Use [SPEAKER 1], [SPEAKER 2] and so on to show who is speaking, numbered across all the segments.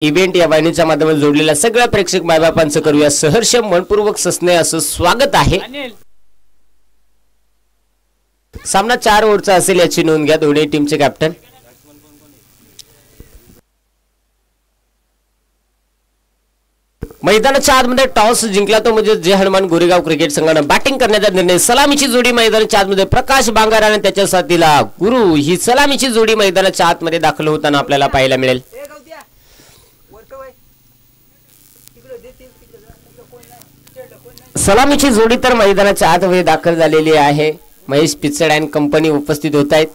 [SPEAKER 1] Event या वाहिनीच्या माध्यमातून जोडलेल्या सगळ्या प्रेक्षक मायबापांचं करूया सहर्ष मनपूर्वक सस्ने असं स्वागत आहे। सामना 4 ओव्हरचा असेल याची नोंद घ्या। दोन्ही टीमचे कॅप्टन मैदानाच्या आतमध्ये टॉस जिंकला तो म्हणजे जय हनुमान गोरेगाव क्रिकेट संघाने बॅटिंग करण्याचा निर्णय। सलामीची जोडी मैदानाच्या आतमध्ये प्रकाश बांगार आणि त्याच्या साथीला गुरु ही सलामीची जोडी मैदानाच्या आतमध्ये दाखल होताना आपल्याला पाहायला मिळेल। सलामीची जोडी तर मैदानाच्या आतमध्ये दाखल झालेली आहे। महेश पिचड अँड कंपनी उपस्थित होत आहेत।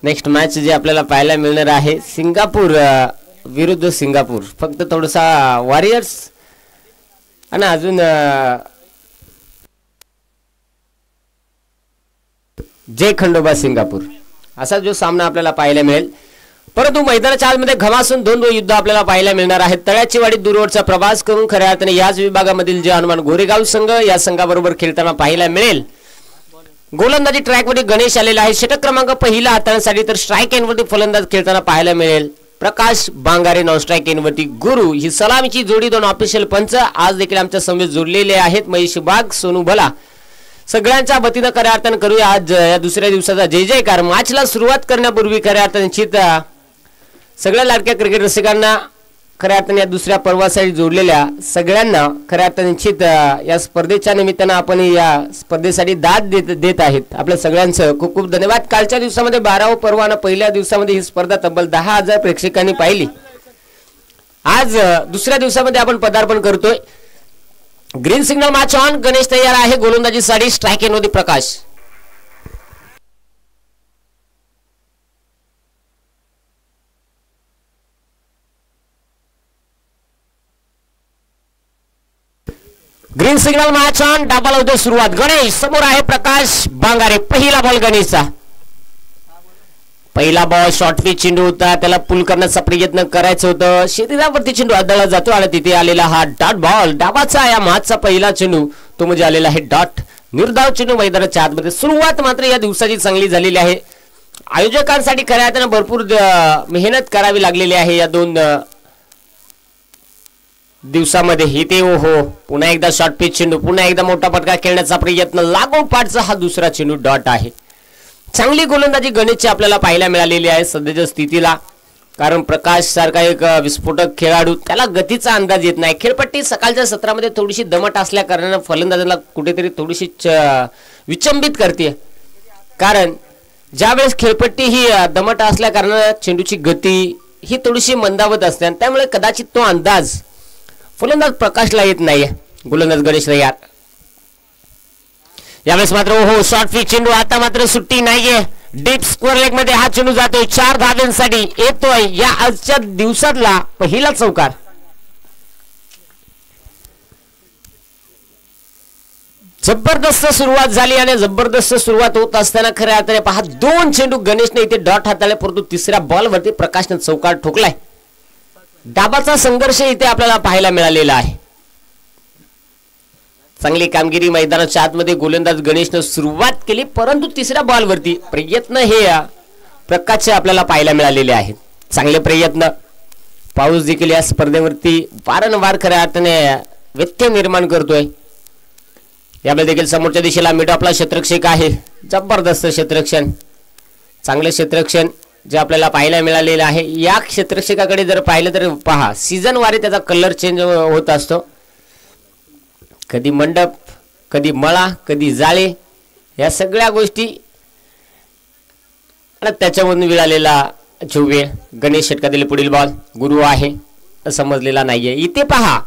[SPEAKER 1] नेक्स्ट मॅच जे आपल्याला पाहायला मिळणार आहे सिंगापूर विरुद्ध सिंगापूर। फक्त थोडासा वॉरियर्स आणि अजून जय खंडोबा सिंगापूर असा जो सामना आपल्याला पाहायला मिळेल। परंतु मैदानाच्या आतमध्ये घमासून दोन युद्ध आपल्याला पाहायला मिळणार आहेत। तळ्याची वाडी दूरवरचा प्रवास करून खऱ्या अर्थाने याच विभागामधील जय हनुमान गोरेगाव संघ या संघाबरोबर खेळताना पाहायला मिळेल। गोलंदाजी ट्रॅकवरती गणेश आलेला आहे। षटक क्रमांक पहिला हाताळण्यासाठी तर स्ट्राईक एंडवरती फलंदाज खेळताना पाहायला मिळेल प्रकाश बांगारे। नॉन स्ट्राईक एंडवरती गुरु ही सलामीची जोडी। दोन ऑफिशियल पंच आज देखील आमच्या समवेत जोडलेले आहेत। महेश बाग सोनू भला सगळ्यांच्या वतीनं खऱ्या अर्थाने करूया आज या दुसऱ्या दिवसाचा जय जयकार। मॅचला सुरुवात करण्यापूर्वी खऱ्या अर्थाने निश्चित सगळ्या लाडक्या क्रिकेट रसिकांना खऱ्या अर्थाने या दुसऱ्या पर्वासाठी जोडलेल्या सगळ्यांना खऱ्या अर्थाने निश्चित या स्पर्धेच्या निमित्तानं आपण या स्पर्धेसाठी दाद देत आहेत। आपल्या सगळ्यांचं खूप खूप धन्यवाद। कालच्या दिवसामध्ये 12वा पर्व आणि पहिल्या दिवसामध्ये ही स्पर्धा तब्बल 10,000 प्रेक्षकांनी पाहिली। आज दुसऱ्या दिवसामध्ये आपण पदार्पण करतोय। Green signal match on. Ganesh तयार आहे गोलंदाजीसाठी। स्ट्राईक एंडवरती Prakash. Green signal match on. डाबा लावतो सुरुवात। गणेश समोर आहे प्रकाश बांगारे। पहिला बॉल गणेशचा। पहिला बॉल शॉर्ट पिच चेंडू होता त्याला पुल करण्याचा प्रयत्न करायचं होतं। शरीरावरती चेंडू आदळला जातो आणि तिथे आलेला हा डॉट बॉल डाबाचा या मॅचचा पहिला चेंडू तो म्हणजे आलेला आहे डॉट। निर्धाव चेंडू मैदानाच्या आतमध्ये। सुरुवात मात्र या दिवसाची चांगली झालेली आहे। आयोजकांसाठी खऱ्या अर्थाने भरपूर मेहनत करावी लागलेली आहे या दोन दिवसामध्ये। इथे हो पुन्हा एकदा शॉर्ट पिच चेंडू पुन्हा एकदा मोठा फटका खेळण्याचा प्रयत्न लागोपाठचा हा दुसरा चेंडू डॉट आहे। चांगली गोलंदाजी गणेशची आपल्याला पाहायला मिळालेली आहे सध्याच्या स्थितीला। कारण प्रकाश सारखा एक विस्फोटक खेळाडू त्याला गतीचा अंदाज येत नाही। खेळपट्टी सकाळच्या सत्रामध्ये थोडीशी दमट असल्या कारणाने फलंदाजाला कुठेतरी थोडीशी विचंबित करते। कारण ज्यावेळेस खेळपट्टी ही दमट असल्या कारणाने चेंडूची गती ही थोडीशी मंदावत असते आणि त्यामुळे कदाचित तो अंदाज फलंदाज प्रकाशला येत नाहीये। गोलंदाज गणेश तयार। यावेळेस मात्र हो शॉर्ट पिच चेंडू आता मात्र सुट्टी नाहीये। डीप स्क्वेअर लेग मध्ये हा चेंडू जातोय 4 धावांसाठी येतोय या आजच्या दिवसातला पहिला चौकार। जबरदस्त सुरुवात झाली आणि जबरदस्त सुरुवात होत असताना खऱ्या अर्थाने पहा 2 चेंडू गणेशने इथे डॉट हाताळले परंतु तिसऱ्या बॉलवरती प्रकाशने चौकार ठोकलाय। डाबाचा संघर्ष इथे आपल्याला पाहायला मिळालेला आहे। चांगली कामगिरी मैदानाच्या आतमध्ये गोलंदाज गणेशने सुरुवात केली परंतु तिसऱ्या बॉलवरती प्रयत्न हे प्रकाशचे आपल्याला पाहायला मिळालेले आहेत। चांगले प्रयत्न। पाऊस देखील या स्पर्धेवरती वारंवार खऱ्या अर्थाने व्यत्यय निर्माण करतोय। यामध्ये देखील समोरच्या दिशेला मिड ऑफला क्षेत्ररक्षक आहे। जबरदस्त क्षेत्ररक्षण चांगले क्षेत्ररक्षण जे आपल्याला पाहायला मिळालेलं आहे। या क्षेत्ररक्षकाकडे जर पाहिलं तर पहा सीझन वारी त्याचा कलर चेंज होत असतो। कधी मंडप कधी मळा कधी जाळे या सगळ्या गोष्टी आणि त्याच्यामधून मिळालेला जो वेळ। गणेश षटकातील पुढील बॉल गुरु आहे समजलेला नाहीये। इथे पहा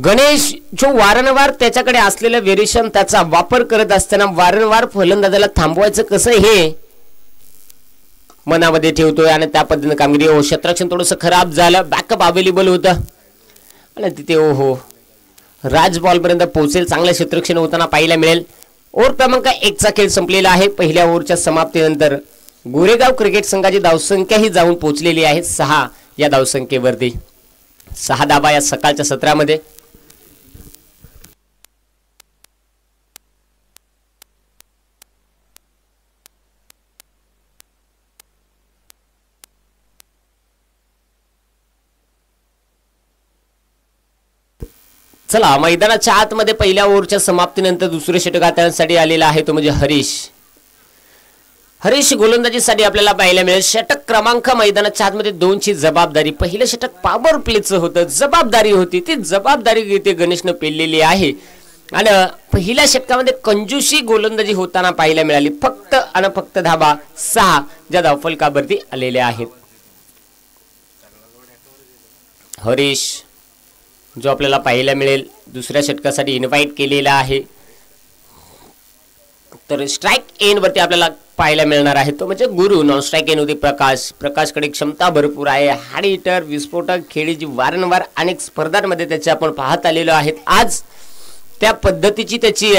[SPEAKER 1] गणेश जो वारंवार त्याच्याकडे असलेलं व्हेरिएशन त्याचा वापर करत असताना वारंवार फलंदाजाला थांबवायचं कसं हे मनामध्ये ठेवतोय आणि त्या पद्धतीने कामगिरी। हो क्षेत्ररक्षण थोडंसं खराब झालं। बॅकअप अवेलेबल होतं आणि तिथे हो राज बॉल पर्यंत पोहोचेल। चांगलं क्षेत्ररक्षण होताना पाहायला मिळेल। ओव्हर क्रमांक 1 चा खेळ संपलेला आहे। पहिल्या ओव्हरच्या समाप्तीनंतर गोरेगाव क्रिकेट संघाची धावसंख्या ही जाऊन पोहोचलेली आहे 6 या धावसंख्येवरती। 6 धावा या सकाळच्या सत्रामध्ये। चला, मैदानाच्या आतमध्ये पहिल्या ओव्हरच्या समाप्तीनंतर दुसरे षटक हाताळण्यासाठी आलेला आहे तो म्हणजे हरीश गोलंदाजीसाठी आपल्याला पाहायला मिळेल. षटक क्रमांक मैदानाच्या आतमध्ये 2 ची जबाबदारी. पहिलं षटक पॉवर प्लेचं होतं, जबाबदारी होती, ती जबाबदारी इथे गणेशनं पेललेली आहे. आणि पहिल्या षटकामध्ये कंजूसी गोलंदाजी होताना पाहायला मिळाली. फक्त आणि फक्त धाबा 6 ज्या धावफलकावरती आलेल्या आहेत. हरीश जो आपल्याला पाहायला मिळेल दुसऱ्या षटकासाठी इन्व्हाइट केलेला आहे. तर स्ट्राइक एन वरती आपल्याला पाहायला मिळणार आहे तो म्हणजे गुरु. नॉन स्ट्राइक एन होती प्रकाशकडे क्षमता भरपूर आहे. हार्ड हिटर, विस्फोटक खेळी जी वारंवार अनेक स्पर्धांमध्ये त्याचे आपण पाहत आलेलो आहेत. आज त्या पद्धतीची त्याची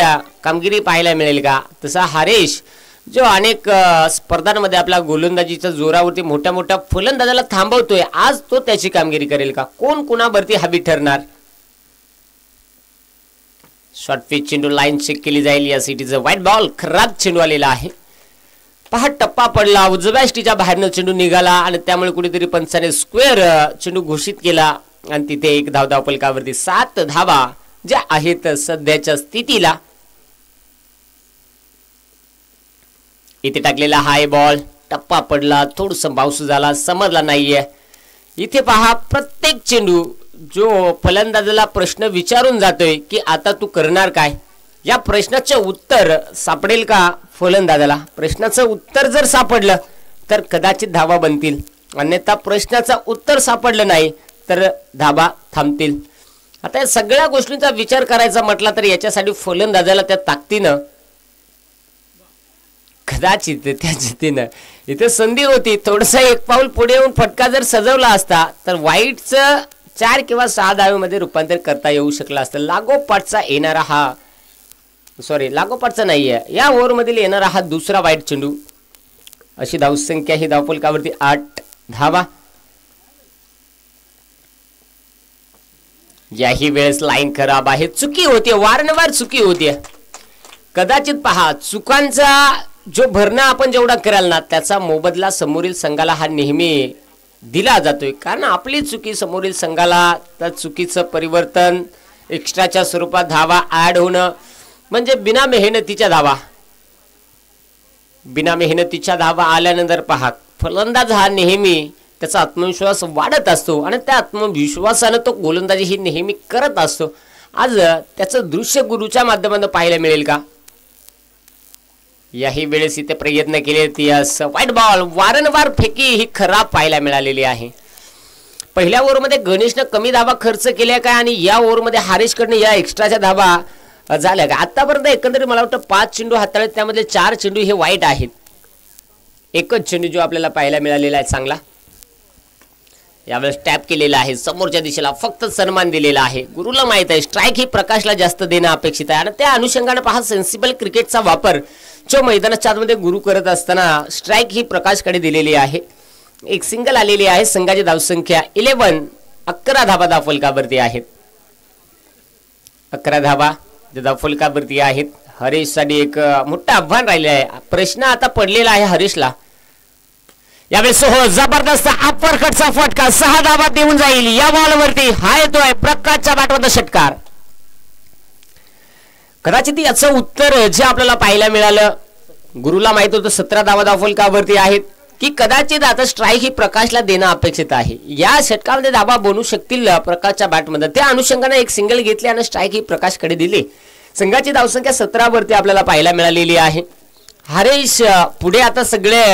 [SPEAKER 1] कामगिरी पाहायला मिळेल का? तसा हरीश जो अनेक स्पर्धांमध्ये आपल्या गोलंदाजीच्या जोरावरती मोठ्या मोठ्या फलंदाजाला थांबवतोय, आज तो त्याची कामगिरी करेल का? कोण कोणावरती हवी ठरणार? शॉर्ट पिच चेंडू लाईन चेक केली जाईल. या सिटीचं व्हाईट बॉल, खराब चेंडू आलेला आहे. पहा, टप्पा पडला, उजव्या स्टीच्या बाहेरनं चेंडू निघाला आणि त्यामुळे कुठेतरी पंचाने स्क्वेअर चेंडू घोषित केला आणि तिथे एक धावफलकावरती 7 धावा ज्या आहेत सध्याच्या स्थितीला. इथे टाकलेला हाय बॉल, टप्पा पडला, थोडंसं बाउन्स झाला, समजला नाहीये. इथे पहा, प्रत्येक चेंडू जो फलंदाजाला प्रश्न विचारून जातोय की आता तू करणार काय, या प्रश्नाचं उत्तर सापडेल का फलंदाजाला? प्रश्नाचं उत्तर जर सापडलं तर कदाचित धावा बनतील, अन्यथा प्रश्नाचं उत्तर सापडलं नाही तर धावा थांबतील. आता या सगळ्या गोष्टींचा विचार करायचा म्हटला तर याच्यासाठी फलंदाजाला त्या ताकदीनं कदाचित त्या जितीनं इथे संधी होती. थोडंसं एक पाऊल पुढे येऊन फटका जर सजवला असता तर वाईटचं 4 किंवा 6 धावेमध्ये रूपांतर करता येऊ शकलं असतं. लागोपाठचा येणारा हा लागोपाठचा नाहीये, या ओव्हरमधील येणारा हा दुसरा वाईट चेंडू. अशी धावसंख्या ही धावफलकावरती 8 धावा. याही वेळेस लाईन खराब आहे, चुकी होते, वारंवार चुकी होते. कदाचित पहा, चुकांचा जो भरणा आपण जेवढा कराल ना त्याचा मोबदला समोरील संघाला हा नेहमी दिला जातोय. कारण आपली चुकी समोरील संघाला त्या चुकीचं परिवर्तन एक्स्ट्राच्या स्वरूपात धावा ऍड होणं म्हणजे बिना मेहनतीच्या धावा आल्यानंतर पहा, फलंदाज हा नेहमी त्याचा आत्मविश्वास वाढत असतो आणि त्या आत्मविश्वासानं तो गोलंदाजी ही नेहमी करत असतो. आज त्याचं दृश्य गुरुच्या माध्यमातून पाहायला मिळेल का? याही वेळेस इथे प्रयत्न केले ती व्हाईट बॉल, वारंवार फेकी ही खराब पाहायला मिळालेली आहे. पहिल्या ओव्हरमध्ये गणेशनं कमी धावा खर्च केल्या काय आणि या ओव्हरमध्ये हरीशकडनं या एक्स्ट्राच्या धावा झाल्या का? आतापर्यंत एकंदरीत मला वाटतं 5 चेंडू हाताळले, त्यामध्ये 4 चेंडू हे वाईट आहेत. एकच चेंडू जो आपल्याला पाहायला मिळालेला आहे चांगला, यावेळेस टॅप केलेला आहे, समोरच्या दिशेला फक्त सन्मान दिलेला आहे. गुरुला माहित आहे स्ट्राइक ही प्रकाशला जास्त देणं अपेक्षित आहे आणि त्या अनुषंगाने पहा, सेन्सिबल क्रिकेटचा वापर जो मैदानाच्या आतमध्ये गुरु करत असताना स्ट्राइक ही प्रकाशकडे दिलेली आहे. एक सिंगल आलेली आहे. संघाची धावसंख्या 11 धावा धावफलकावरती आहेत. 11 धावा धावफलकावरती आहेत. हरीशसाठी एक मोठं आव्हान राहिले आहे. प्रश्न आता पडलेला आहे हरीशला. यावेळेस हो, जबरदस्त अपरकटचा फटका, 6 धावा देऊन जाईल. या बॉलवरती हा येतोय प्रकाशच्या बॅटवर षटकार. कदाचित याचं उत्तर जे आपल्याला पाहायला मिळालं, गुरुला माहित होतं 17 धावा धावफलकावरती आहेत की कदाचित आता स्ट्राइक ही प्रकाशला देणं अपेक्षित आहे. या षटकामध्ये धावा बनू शकतील प्रकाशच्या बॅटमध्ये. त्या अनुषंगाने एक सिंगल घेतली आणि स्ट्राइक ही प्रकाशकडे दिली. संघाची धावसंख्या 17 वरती आपल्याला पाहायला मिळालेली आहे. हरीश पुढे आता सगळे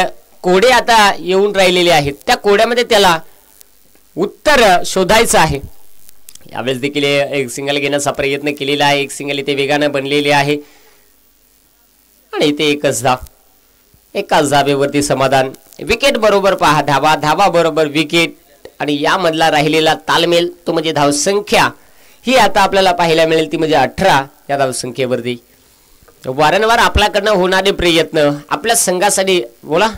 [SPEAKER 1] कोडे आता येऊन राहिलेले आहेत. त्या कोड्यामध्ये त्याला उत्तर शोधायचं आहे. यावेळेस देखील एक सिंगल घेण्याचा प्रयत्न केलेला आहे. एक सिंगल इथे वेगानं बनलेली आहे आणि इथे एकाच धावेवरती समाधान. विकेट बरोबर पहा, धावा बरोबर विकेट आणि यामधला राहिलेला तालमेल तो म्हणजे धावसंख्या ही आता आपल्याला पाहायला मिळेल ती म्हणजे 18. या धावसंख्येवरती वारंवार आपल्याकडनं होणारे प्रयत्न आपल्या संघासाठी बोला.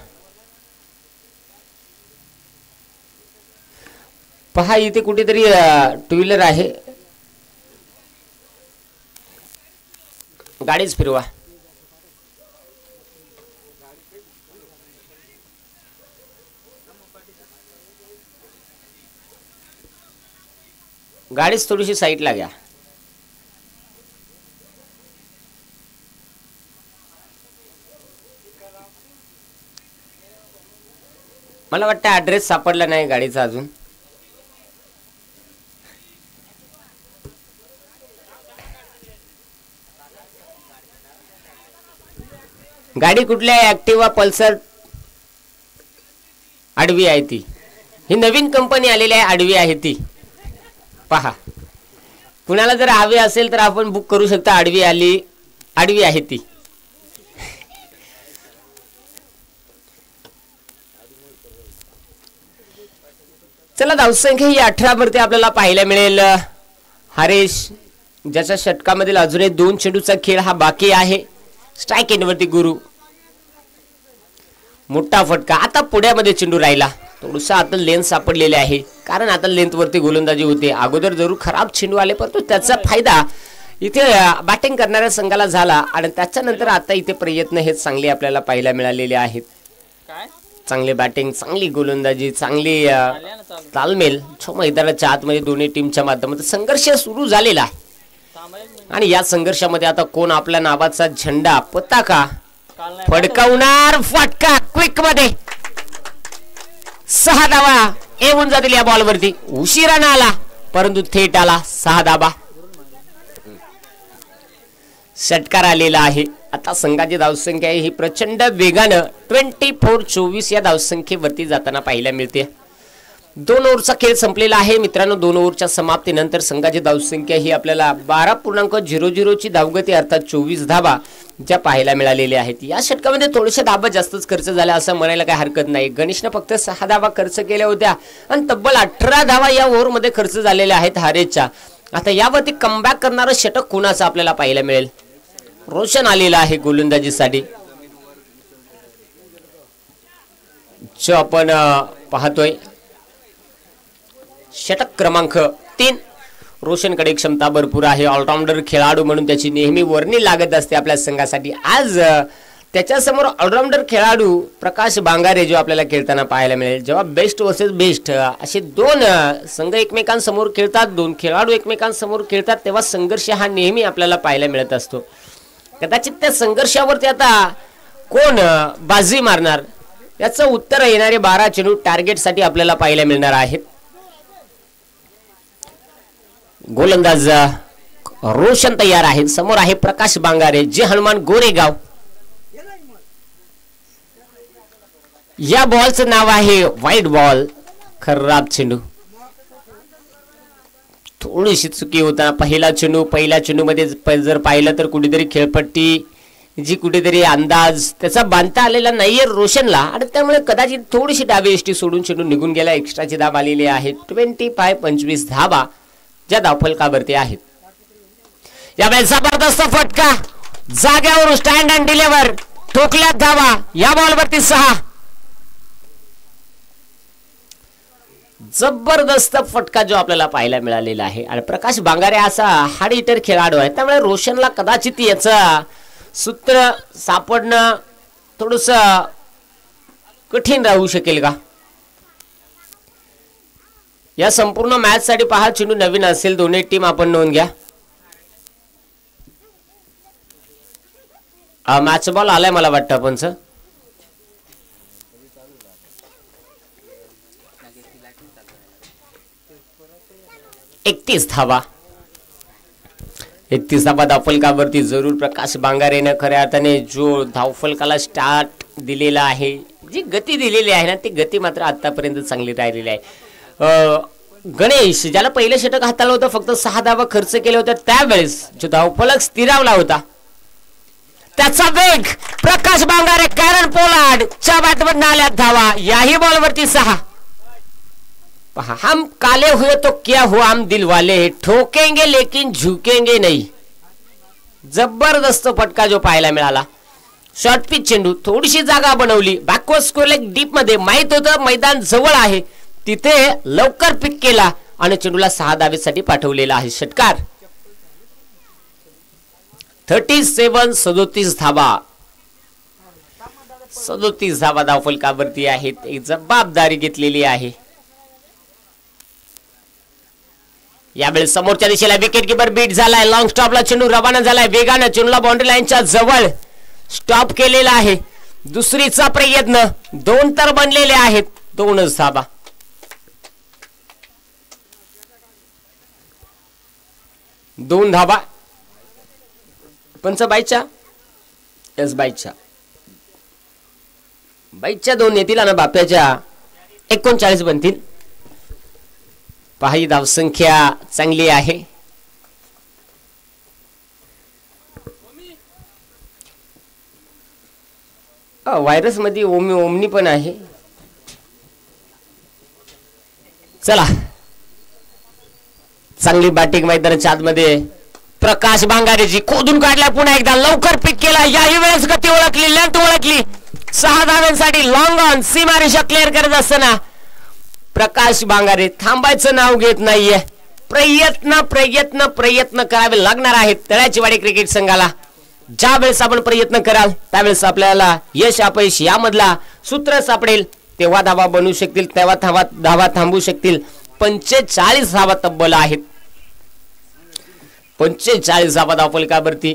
[SPEAKER 1] पहा, इथे कुठेतरी 2 व्हीलर आहे, गाडीच फिरवा. गाडीच थोडीशी साईडला घ्या. मला वाटतं ॲड्रेस सापडला नाही गाडीचा अजून. गाडी कुठली आहे? ॲक्टिवा पल्सर आडवी आहे ती. ही नवीन कंपनी आलेली आहे, आडवी आहे ती. पहा, कुणाला जर हवी असेल तर आपण बुक करू शकता. आडवी आली, आडवी आहे ती. चला, धावसंख्या ही 18 वरती आपल्याला पाहायला मिळेल. हरेश ज्याच्या षटकामधील अजूनही 2 चेंडूचा खेळ हा बाकी आहे. स्ट्राइक एंडवरती गुरु. मोठा फटका. आता पुढ्यामध्ये चेंडू राहिला. थोडंसं आता लेंथ सापडलेले आहे, कारण आता लेंथ वरती गोलंदाजी होते. अगोदर जरूर खराब चेंडू आले, परंतु त्याचा फायदा इथे बॅटिंग करणाऱ्या संघाला झाला. आणि त्याच्यानंतर आता इथे प्रयत्न हे चांगले आपल्याला पाहायला मिळालेले आहेत. चांगली बॅटिंग, चांगली गोलंदाजी, चांगली तालमेल मैदानाच्या आतमध्ये दोन्ही टीमच्या माध्यमातून संघर्ष सुरू झालेला आहे. आणि या संघर्षामध्ये आता कोण आपल्या नावाचा झेंडा पताका फडकावणार? फटका क्विक मध्ये 6 धावा येऊन जातील या बॉलवरती. उशिरानं आला, परंतु थेट आला. 6 धावा. षटकार आलेला आहे. आता संघाची धावसंख्या ही प्रचंड वेगानं 24-24 या धावसंख्येवरती जाताना पाहायला मिळते. 2 ओव्हरचा खेळ संपलेला आहे मित्रांनो. 2 ओव्हरच्या समाप्तीनंतर संघाची धावसंख्या ही आपल्याला 12.00 ची धावगती, अर्थात 24 धावा ज्या पाहायला मिळालेल्या आहेत. या षटकामध्ये थोडेसे धावा जास्तच खर्च झाल्या असं म्हणायला काही हरकत नाही. गणेशने फक्त 6 धावा खर्च केल्या होत्या आणि तब्बल 18 धावा या ओव्हरमध्ये खर्च झालेल्या आहेत हरेशच्या. आता यावरती कमबॅक करणारं षटक कुणाचं आपल्याला पाहायला मिळेल? रोशन आलेला आहे गोलंदाजीसाठी, जो आपण पाहतोय. षटक क्रमांक 3. रोशनकडे क्षमता भरपूर आहे. ऑलराऊंडर खेळाडू म्हणून त्याची नेहमी वर्णी लागत असते आपल्या संघासाठी. आज त्याच्यासमोर ऑलराऊंडर खेळाडू प्रकाश बांगारे जो आपल्याला खेळताना पाहायला मिळेल. जेव्हा बेस्ट वर्सेस बेस्ट असे 2 संघ एकमेकांसमोर खेळतात, 2 खेळाडू एकमेकांसमोर खेळतात, तेव्हा संघर्ष हा नेहमी आपल्याला पाहायला मिळत असतो. कदाचित त्या संघर्षावरती आता कोण बाजी मारणार याचं उत्तर येणारे 12 चेंडू टार्गेटसाठी आपल्याला पाहायला मिळणार आहेत. गोलंदाज रोशन तयार आहे. समोर आहे प्रकाश बांगारे, जे हनुमान गोरेगाव. या बॉलचं नाव आहे व्हाईट बॉल. खराब चेंडू. थोडीशी चुकी होता. पहिल्या चेंडू मध्ये जर पाहिलं तर कुठेतरी खेळपट्टी जी कुठेतरी अंदाज त्याचा बांधता आलेला नाहीये रोशनला, आणि त्यामुळे कदाचित थोडीशी डावी एसटी सोडून चेंडू निघून गेला. एक्स्ट्राची धाव आलेली आहे. 25-25 धावा ज्या धावफलकावरती आहेत. यावेळी जबरदस्त फटका जाग्यावर स्टँड अँड डिलिव्हर. ठोकल्यात धावा. या बॉलवरती 6. जबरदस्त फटका जो आपल्याला पाहायला मिळालेला आहे. आणि प्रकाश बांगारे असा हार्ड हिटर खेळाडू आहे, त्यामुळे रोशनला कदाचित याचं सूत्र सापडणं थोडस कठीण राहू शकेल का? या संपूर्ण मॅच साठी पहा, चेंडू नवीन असेल. दोन्ही टीम आपण नोंद घ्या. मॅच बॉल आलाय मला वाटतं आपणच. 31 धावा. 31 धावा धावफलकावरती. जरूर प्रकाश बांगारेनं खऱ्या अर्थाने जो धावफलकाला स्टार्ट दिलेला आहे, जी गती दिलेली आहे ना, ती गती मात्र आतापर्यंत चांगली राहिलेली आहे. गणेश ज्याला पहिलं षटक हाताळलं होतं, फक्त 6 धावा खर्च केले होते, त्यावेळेस जो धावफलक स्थिरावला होता त्याचा वेग प्रकाश बांगारे, कॅरन पोलार्डच्या बॅटमधून आल्या धावा. याही बॉलवरती 6. पहा, हम काले हुए तो क्या हुआ, हम दिल वाले ठोकेंगे लेकिन झुकेंगे नहीं. जबरदस्त फटका जो पाहायला मिळाला. शॉर्ट पिच चेंडू, थोडीशी जागा बनवली. बॅकवर्ड स्कोर लेग डीप मध्ये. माहित होतं मैदान जवळ आहे, तिथे लवकर पिक केला आणि चेंडूला 6 धावेसाठी पाठवलेला आहे. षटकार. 37 धावा. 37 धावा धावफलकावरती आहेत. एक जबाबदारी घेतलेली आहे. यावेळी समोरच्या दिशेला विकेट कीपर बीट झालाय. लॉंग स्टॉपला चेंडू रवाना झालाय. वेगानं चेंडूला बाउंड्री लाईनच्या जवळ स्टॉप केलेला आहे. दुसरीचा प्रयत्न. 2 तर बनलेले आहेत. 2च धाबा. दोन धाबा. पंच बाईच्या एस बाईच्या बाईच्या 2 येतील आणि बाप्याच्या 39 बनतील. पहा ही धावसंख्या चांगली आहे. व्हायरस मध्ये ओमनी पण आहे. चला चांगली बॅटिंग मैदानाच्या आतमध्ये प्रकाश बांगारेजी खोदून काढला. पुन्हा एकदा लवकर पिक केला. याही वेळेस गती ओळखली, लेंथ ओळखली. 6 धाव्यांसाठी लॉंग ऑन सीमारेषा क्लिअर करत असताना प्रकाश बांगारे थांबायचं नाव घेत नाहीये. प्रयत्न प्रयत्न प्रयत्न करावे लागणार आहेत तळ्याची वाडी क्रिकेट संघाला. ज्या वेळेस आपण प्रयत्न कराल त्यावेळेस आपल्याला यश अपयश यामधला सूत्र सापडेल. तेव्हा धावा बनवू शकतील, तेव्हा धावा थांबू शकतील. 45 धावा तब्बल आहेत. 45 धावा धावफलकावरती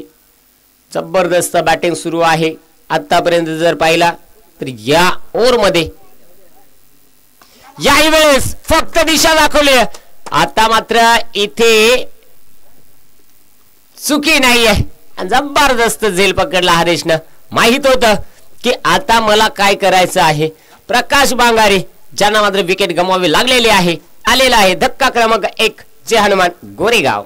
[SPEAKER 1] जबरदस्त बॅटिंग सुरू आहे. आतापर्यंत जर पाहिला तर या ओव्हर मध्ये याही वेळेस फक्त दिशा दाखवली. आता मात्र इथे चुकी नाहीये. जबरदस्त झेल पकडला हरेशनं. माहित होतं की आता मला काय करायचं आहे. प्रकाश बांगारे ज्यांना मात्र विकेट गमवावे लागलेले आहे आलेला आहे धक्का क्रमांक 1 जे हनुमान गोरेगाव.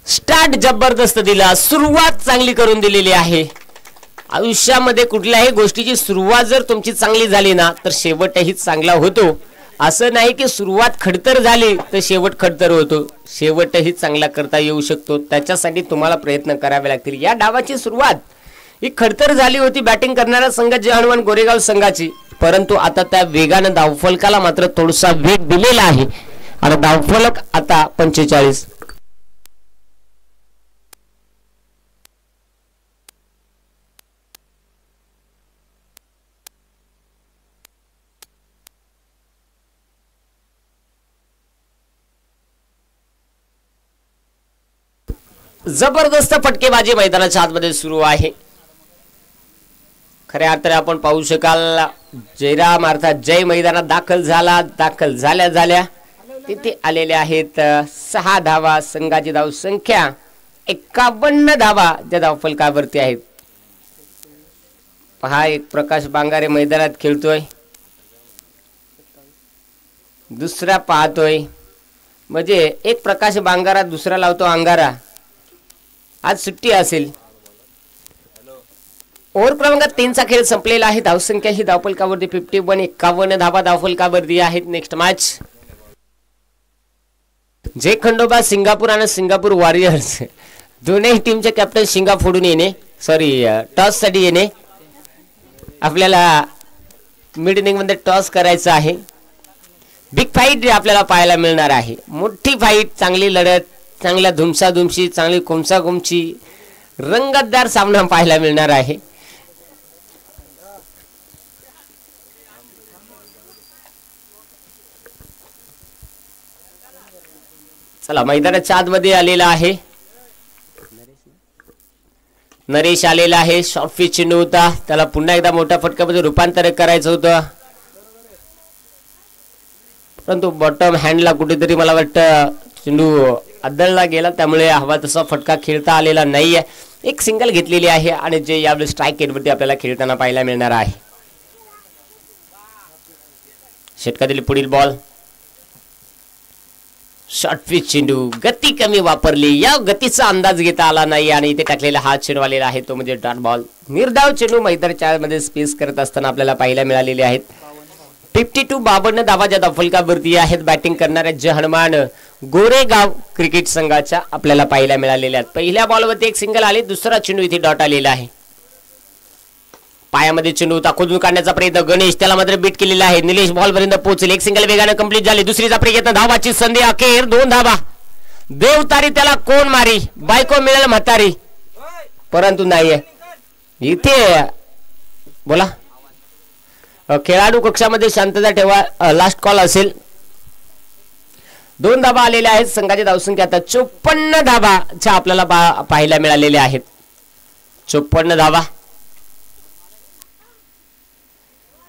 [SPEAKER 1] स्टार्ट जबरदस्त दिला. सुरुवात चांगली करून दिलेली आहे. आयुष्यामध्ये कुठल्याही गोष्टीची सुरुवात जर तुमची चांगली झाली ना तर शेवटही चांगला होतो. असं नाही की सुरुवात खडतर झाली तर शेवट खडतर होतो. शेवटही चांगला करता येऊ शकतो. त्याच्यासाठी तुम्हाला प्रयत्न करावे लागतील. या डावाची सुरुवात ही खडतर झाली होती बॅटिंग करणाऱ्या संघ जे हनुमान गोरेगाव संघाची. परंतु आता त्या वेगानं धावफलकाला मात्र थोडासा वेग दिलेला आहे आणि धावफलक आता 45. जबरदस्त फटकेबाजी मैदानाच्या आतमध्ये सुरू आहे. खऱ्या अर्थाने आपण पाहू शकाल जयराम अर्थात जय मैदानात दाखल झाल्या तिथे आलेले आहेत 6 धावा. संघाची धाव संख्या 51 धावा त्या धावफलकावरती आहेत. पहा एक प्रकाश बांगारे मैदानात खेळतोय, दुसरा पाहतोय. म्हणजे एक प्रकाश बांगारा दुसरा लावतो अंगारा. आज सुट्टी असेल. ओव्हर क्रमांक 3 चा खेळ संपलेला आहे. धावसंख्या ही धावफलकावरती 51 51 धावा धावफलकावरती आहेत. नेक्स्ट मॅच जे खंडोबा सिंगापूर आणि सिंगापूर वॉरियर्स दोन्ही टीमचे कॅप्टन शिंगा फोडून येणे टॉस साठी येणे. आपल्याला मिड इनिंग मध्ये टॉस करायचा आहे. बिग फाईट आपल्याला पाहायला मिळणार आहे. मोठी फाईट, चांगली लढत, चांगल्या धुमसाधुमशी, चांगली कुमसाकुमची रंगतदार सामना पाहायला मिळणार आहे. चला मैदानाच्या आतमध्ये आलेला आहे नरेश आलेला आहे. शॉर्ट पिच चेंडू होता, त्याला पुन्हा एकदा मोठ्या फटक्यामध्ये रूपांतर करायचं होतं. परंतु बॉटम हँडला कुठेतरी मला वाटतं चेंडू अद्दळला गेला, त्यामुळे हवा तसा फटका खेळता आलेला नाहीये. एक सिंगल घेतलेली आहे आणि जे यावेळी स्ट्राईक रेटवरती आपल्याला खेळताना पाहायला मिळणार आहे. षटकातील पुढील बॉल शॉर्ट पिच चेंडू, गती कमी वापरली. या गतीचा अंदाज घेता आला नाही आणि इथे टाकलेला हा चेंडू आलेला आहे तो म्हणजे डॉट बॉल. निर्धाव चेंडू मैदानाच्या मध्ये स्पेस करत असताना आपल्याला पाहायला मिळालेले आहेत. 52 धावाच्या धावफलकावरती आहेत बॅटिंग करणाऱ्या जे हनुमान गोरेगाव क्रिकेट संघाच्या आपल्याला पाहायला मिळालेल्या आहेत. पहिल्या बॉलवरती एक सिंगल आले, दुसरा चेंडू इथे डॉट आलेला आहे. पायामध्ये चेंडू होता, खोदून काढण्याचा प्रयत्न गणेश, त्याला मात्र बीट केलेला आहे. निलेश बॉल पर्यंत पोहोचले, एक सिंगल वेगाने कंप्लीट झाली. दुसरीचा प्रयत्न, धावाची संधी, अखेर 2 धावा. देवतारी त्याला कोण मारी, बायको मिळेल म्हातारी, परंतु नाहीये. इथे बोला खेळाडू कक्षामध्ये शांतता ठेवा, लास्ट कॉल असेल. 2 धाबा आलेल्या आहेत. संघाची धावसंख्या आता 54 धाबाच्या आपल्याला पाहायला मिळालेल्या आहेत. 54 धाबा.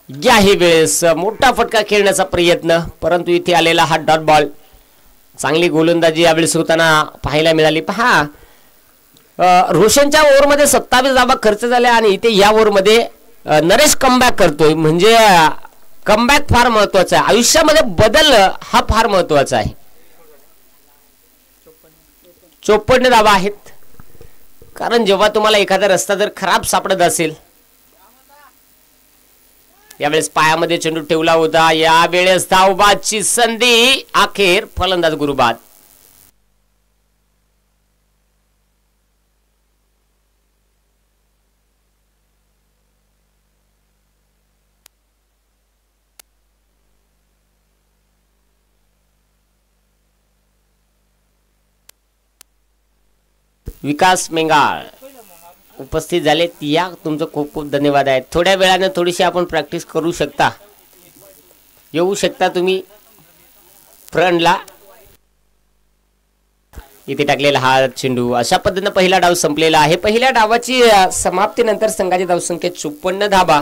[SPEAKER 1] याही वेळेस मोठा फटका खेळण्याचा प्रयत्न, परंतु इथे आलेला हा डॉट बॉल. चांगली गोलंदाजी यावेळेस होताना पाहायला मिळाली. पहा रोशनच्या ओव्हरमध्ये 27 धाबा खर्च झाल्या आणि इथे या ओव्हरमध्ये नरेश कमबॅक करतोय. म्हणजे कमबॅक फार महत्वाचा आहे आयुष्यामध्ये. बदल हा फार महत्वाचा आहे. 54 धाबा आहेत. कारण जेव्हा तुम्हाला एखादा रस्ता जर खराब सापडत असेल, यावेळेस पायामध्ये चेंडू ठेवला होता. यावेळेस धावबादची संधी. अखेर फलंदाज गुरुबाद. विकास मेंगाळ उपस्थित झाले. या तुमचं खूप खूप धन्यवाद आहे. थोड्या वेळाने थोडीशी आपण प्रॅक्टिस करू शकता. येऊ शकता तुम्ही फ्रंटला. इथे टाकलेला हा चेंडू. अशा पद्धतीने पहिला डाव संपलेला आहे. पहिल्या डावाची समाप्तीनंतर संघाची धावसंख्या 54 धाबा.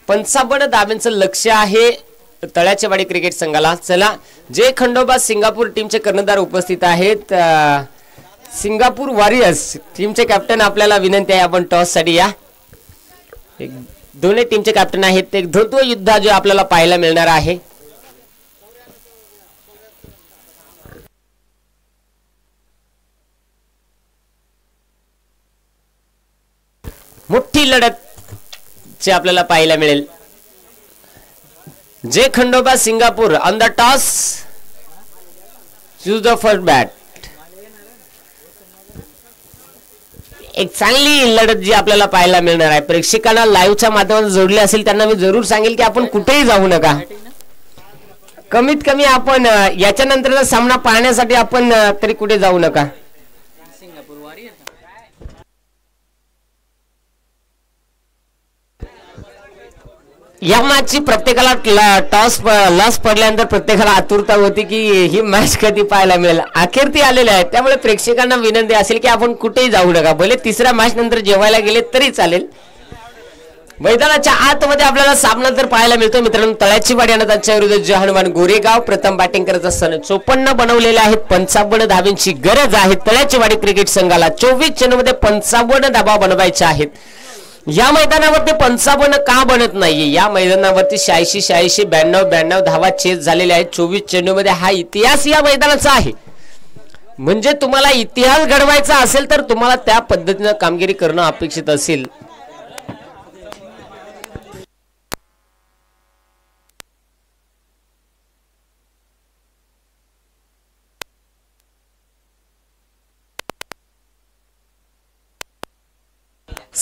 [SPEAKER 1] 55 धाब्यांचं लक्ष आहे तळ्याच्या वाडी क्रिकेट संघाला. चला, जय खंडोबा सिंगापूर टीमचे कर्णधार उपस्थित आहेत. सिंगापूर वॉरियर्स टीमचे कॅप्टन आपल्याला विनंती आहे आपण टॉस साठी या. दोन्ही टीमचे कॅप्टन आहेत. एक द्वंद्व युद्ध जो आपल्याला पाहायला मिळणार आहे. मोठी लढत जे आपल्याला पाहायला मिळेल. Jai Khandoba Singapore on the toss. Choose the first bat. एक चांगली लढत जी आपल्याला पाहायला मिळणार आहे. प्रेक्षकांना लाईव्हच्या माध्यमातून जोडले असेल त्यांना मी जरूर सांगेल की आपण कुठेही जाऊ नका. कमीत कमी आपण याच्यानंतरचा सामना पाहण्यासाठी आपण तरी कुठे जाऊ नका. या मॅचची प्रत्येकाला टॉस लॉस पडल्यानंतर प्रत्येकाला आतुरता होती की ही मॅच कधी पाहायला मिळेल. अखेर ती आलेली आहे. त्यामुळे प्रेक्षकांना विनंती असेल की आपण कुठेही जाऊ नका. भले तिसऱ्या मॅच नंतर जेवायला गेले तरी चालेल. मैदानाच्या आतमध्ये आपल्याला सामना तर पाहायला मिळतो मित्रांनो. तळ्याची वाडी आणि त्यांच्या विरुद्ध जय हनुमान गोरेगाव. प्रथम बॅटिंग करत असताना 54 बनवलेले आहेत. 55 धाब्यांची गरज आहे तळ्याची वाडी क्रिकेट संघाला. 24 चेंडूमध्ये 55 धाबा बनवायच्या आहेत. या मैदानावरती 55 का बनत नाहीये? या मैदानावरती 86 86 92 92 धावा चेस झालेल्या आहेत 24 चेंडूमध्ये. हा इतिहास या मैदानाचा आहे. म्हणजे तुम्हाला इतिहास घडवायचा असेल तर तुम्हाला त्या पद्धतीने कामगिरी करणं अपेक्षित असेल.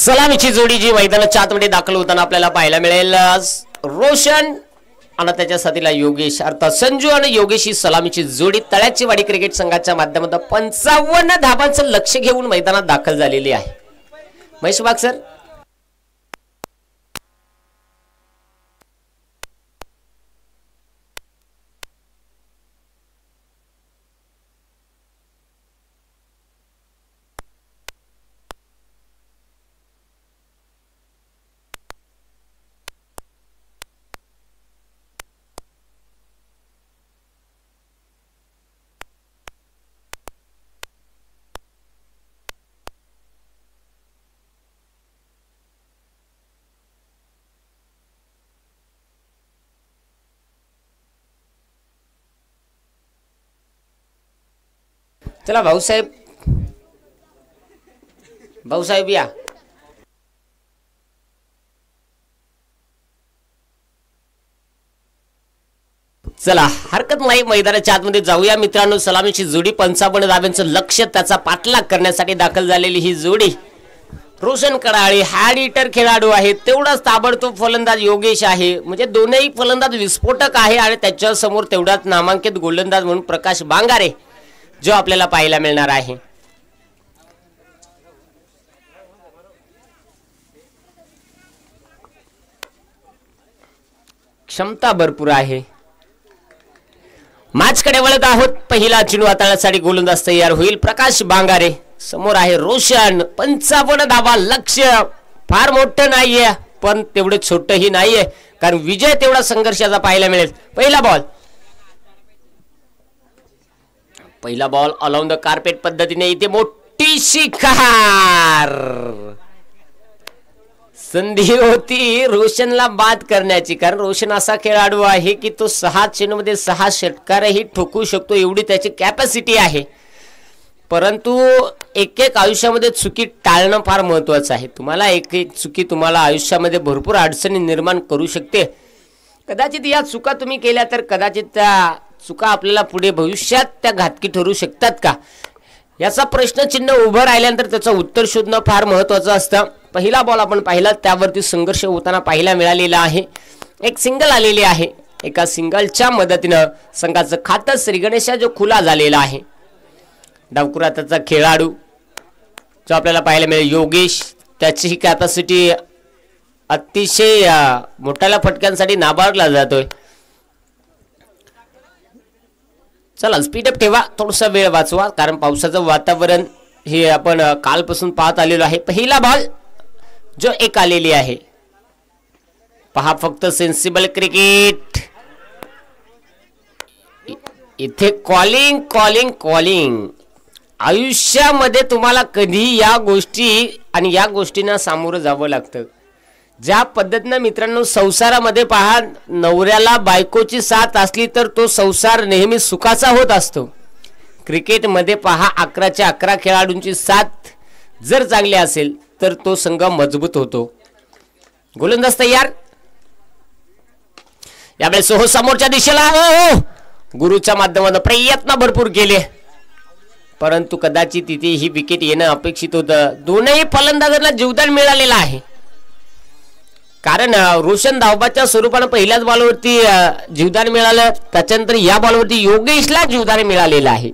[SPEAKER 1] सलामीची जोडी जी मैदानाच्या आतमध्ये दाखल होताना आपल्याला पाहायला मिळेल. रोशन आणि त्याच्या साथीला योगेश अर्थात संजू आणि योगेश ही सलामीची जोडी तळ्याची वाडी क्रिकेट संघाच्या माध्यमातून 55 धाबांचं लक्ष घेऊन मैदानात दाखल झालेली आहे. महेश वाघ सर. चला भाऊसाहेब या. चला हरकत नाही, मैदानाच्या आतमध्ये जाऊया मित्रांनो. सलामीची जोडी 55 धाब्यांचं लक्ष त्याचा पाठलाग करण्यासाठी दाखल झालेली ही जोडी. रोशन कडाळे हॅड हिटर खेळाडू आहे, तेवढाच ताबडतोब फलंदाज योगेश आहे. म्हणजे दोनही फलंदाज विस्फोटक आहे आणि त्याच्या समोर तेवढाच नामांकित गोलंदाज म्हणून प्रकाश बांगारे जो आपल्याला पाहायला मिळणार आहे. क्षमता भरपूर आहे. मॅच कडे वळत आहोत. पहिला चेंडू हाताळण्यासाठी गोलंदाज तयार होईल. प्रकाश बांगारे समोर आहे रोशन. 55 धावा. लक्ष्य फार मोठं नाहीये पण तेवढे छोटंही नाहीये कारण विजय तेवढा संघर्षाचा पाहायला मिळेल. पहिला बॉल अलॉंग द कार्पेट पद्धतीने इथे मोठी शिकार. संधी होती रोशनला बाद करण्याची कारण रोशन असा खेळाडू आहे की तो 6 चेंडूमध्ये 6 षटकारही ठोकू शकतो एवढी त्याची कॅपॅसिटी आहे. परंतु एक आयुष्यामध्ये चुकी टाळणं फार महत्त्वाचं आहे. तुम्हाला एक चुकी तुम्हाला आयुष्यामध्ये भरपूर अडचणी निर्माण करू शकते. कदाचित या चुका तुम्ही केल्या तर कदाचित त्या चुका आपल्याला पुढे भविष्यात त्या घातकी ठरू शकतात का याचा प्रश्नचिन्ह उभं राहिल्यानंतर त्याचं उत्तर शोधणं फार महत्त्वाचं असतं. पहिला बॉल आपण पाहिला त्यावरती संघर्ष होताना पाहायला मिळालेला आहे. एक सिंगल आलेली आहे. एका सिंगलच्या मदतीनं संघाचं खातं श्री गणेशा जो खुला झालेला आहे. डावकुराचा खेळाडू जो आपल्याला पाहायला मिळेल योगेश. त्याची ही कॅपॅसिटी अतिशय मोठ्या फटक्यांसाठी नाबारला जातोय. चला स्पीडअप ठेवा. थोडासा वेळ वाचवा कारण पावसाचं वातावरण हे आपण कालपासून पाहत आलेलो आहे. पहिला बॉल जो एक आलेली आहे. पहा फक्त सेन्सिबल क्रिकेट. इथे कॉलिंग कॉलिंग कॉलिंग. आयुष्यामध्ये तुम्हाला कधी या गोष्टी आणि या गोष्टींना सामोरं जावं लागतं. ज्या पद्धतीनं मित्रांनो संसारामध्ये पहा नवऱ्याला बायकोची साथ असली तर तो संसार नेहमी सुखाचा होत असतो. क्रिकेटमध्ये पहा 11च्या 11 खेळाडूंची साथ जर चांगली असेल तर तो संघ मजबूत होतो. गोलंदाज तयार. यावेळेस समोरच्या दिशेला गुरुच्या माध्यमातून प्रयत्न भरपूर केले परंतु कदाचित तिथे ही विकेट येणं अपेक्षित होतं. दोनही फलंदाजांना जीवदान मिळालेलं आहे कारण रोशन धावबाच्या स्वरूपाने पहिल्याच बॉलवरती जीवदान मिळालं. त्याच्यानंतर या बॉलवरती योगेशला जीवदान मिळालेलं आहे.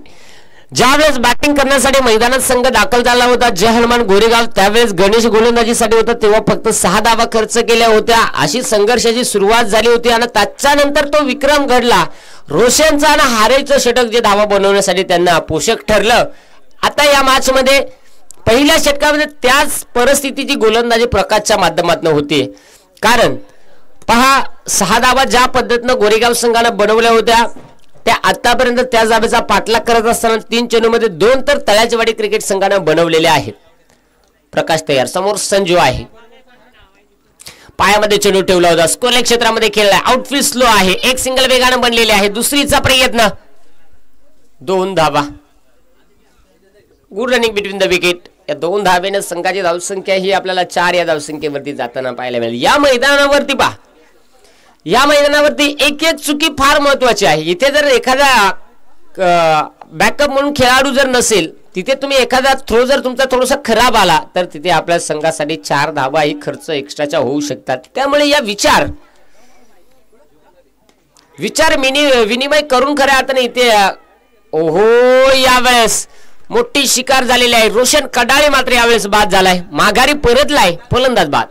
[SPEAKER 1] ज्यावेळेस बॅटिंग करण्यासाठी मैदानात संघ दाखल झाला होता जय हनुमान गोरेगाव त्यावेळेस गणेश गोलंदाजीसाठी होता तेव्हा फक्त 6 धावा खर्च केल्या होत्या. अशी संघर्षाची सुरुवात झाली होती आणि त्याच्यानंतर तो विक्रम घडला. रोशनचा आणि हारेचं षटक जे धावा बनवण्यासाठी त्यांना पोषक ठरलं. आता या मॅच मध्ये पहिल्या षटकामध्ये त्याच परिस्थितीची गोलंदाजी प्रकाशच्या माध्यमातून होती कारण पहा 6 धावा ज्या पद्धतीनं गोरेगाव संघाने बनवल्या होत्या त्या आतापर्यंत त्या धावेचा पाठलाग करत असताना 3 चेंडूमध्ये 2 तर तळ्याचेवाडी क्रिकेट संघाने बनवलेले आहेत. प्रकाश तयार. समोर संजू आहे. पायामध्ये चेंडू ठेवला होता. स्कोरलेग क्षेत्रामध्ये खेळलाय. आउटफील्ड स्लो आहे. एक सिंगल वेगाने बनलेले आहे. दुसरीचा प्रयत्न 2 धावा. Good running between the wicket. या 2 धावेने संघाची धावसंख्या ही आपल्याला 4 या धावसंख्येवरती जाताना पाहायला मिळेल. या मैदानावरती पहा या मैदानावरती एक चुकी फार महत्वाची आहे. इथे जर एखादा बॅकअप म्हणून खेळाडू जर नसेल तिथे तुम्ही एखादा थ्रो जर तुमचा थोडासा खराब आला तर तिथे आपल्या संघासाठी 4 धावा ही खर्च एक्स्ट्राच्या होऊ शकतात. त्यामुळे या विचार विनिमय करून खऱ्या अर्थाने इथे यावेळेस मोठी शिकार झालेली आहे. रोशन कडाळे मात्र यावेळेस बाद झालाय. माघारी परतलाय. फलंदाज बाद.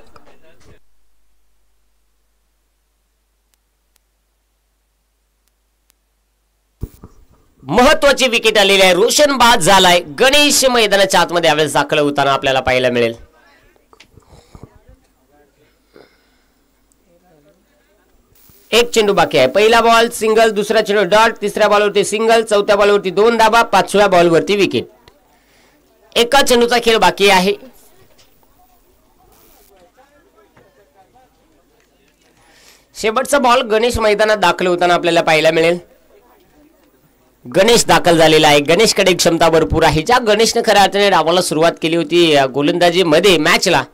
[SPEAKER 1] महत्वाची विकेट आलेली आहे. रोशन बाद झालाय. गणेश मैदानाच्या आतमध्ये यावेळेस दाखल होताना आपल्याला पाहायला मिळेल. एक चेंडू बाकी आहे. पहिला बॉल सिंगल. दुसरा चेंडू डॉट. तिसऱ्या बॉलवरती सिंगल. चौथ्या बॉलवरती 2 धावा. 5व्या बॉलवरती विकेट. एका चेंडूचा खेळ बाकी आहे. शेवटचा बॉल गणेश मैदानात दाखल होताना आपल्याला पाहायला मिळेल. गणेश दाखल झालेला आहे. गणेशकडे क्षमता भरपूर आहे. ज्या गणेशने खऱ्या अर्थाने डावाला सुरुवात केली होती गोलंदाजी मध्ये मॅचला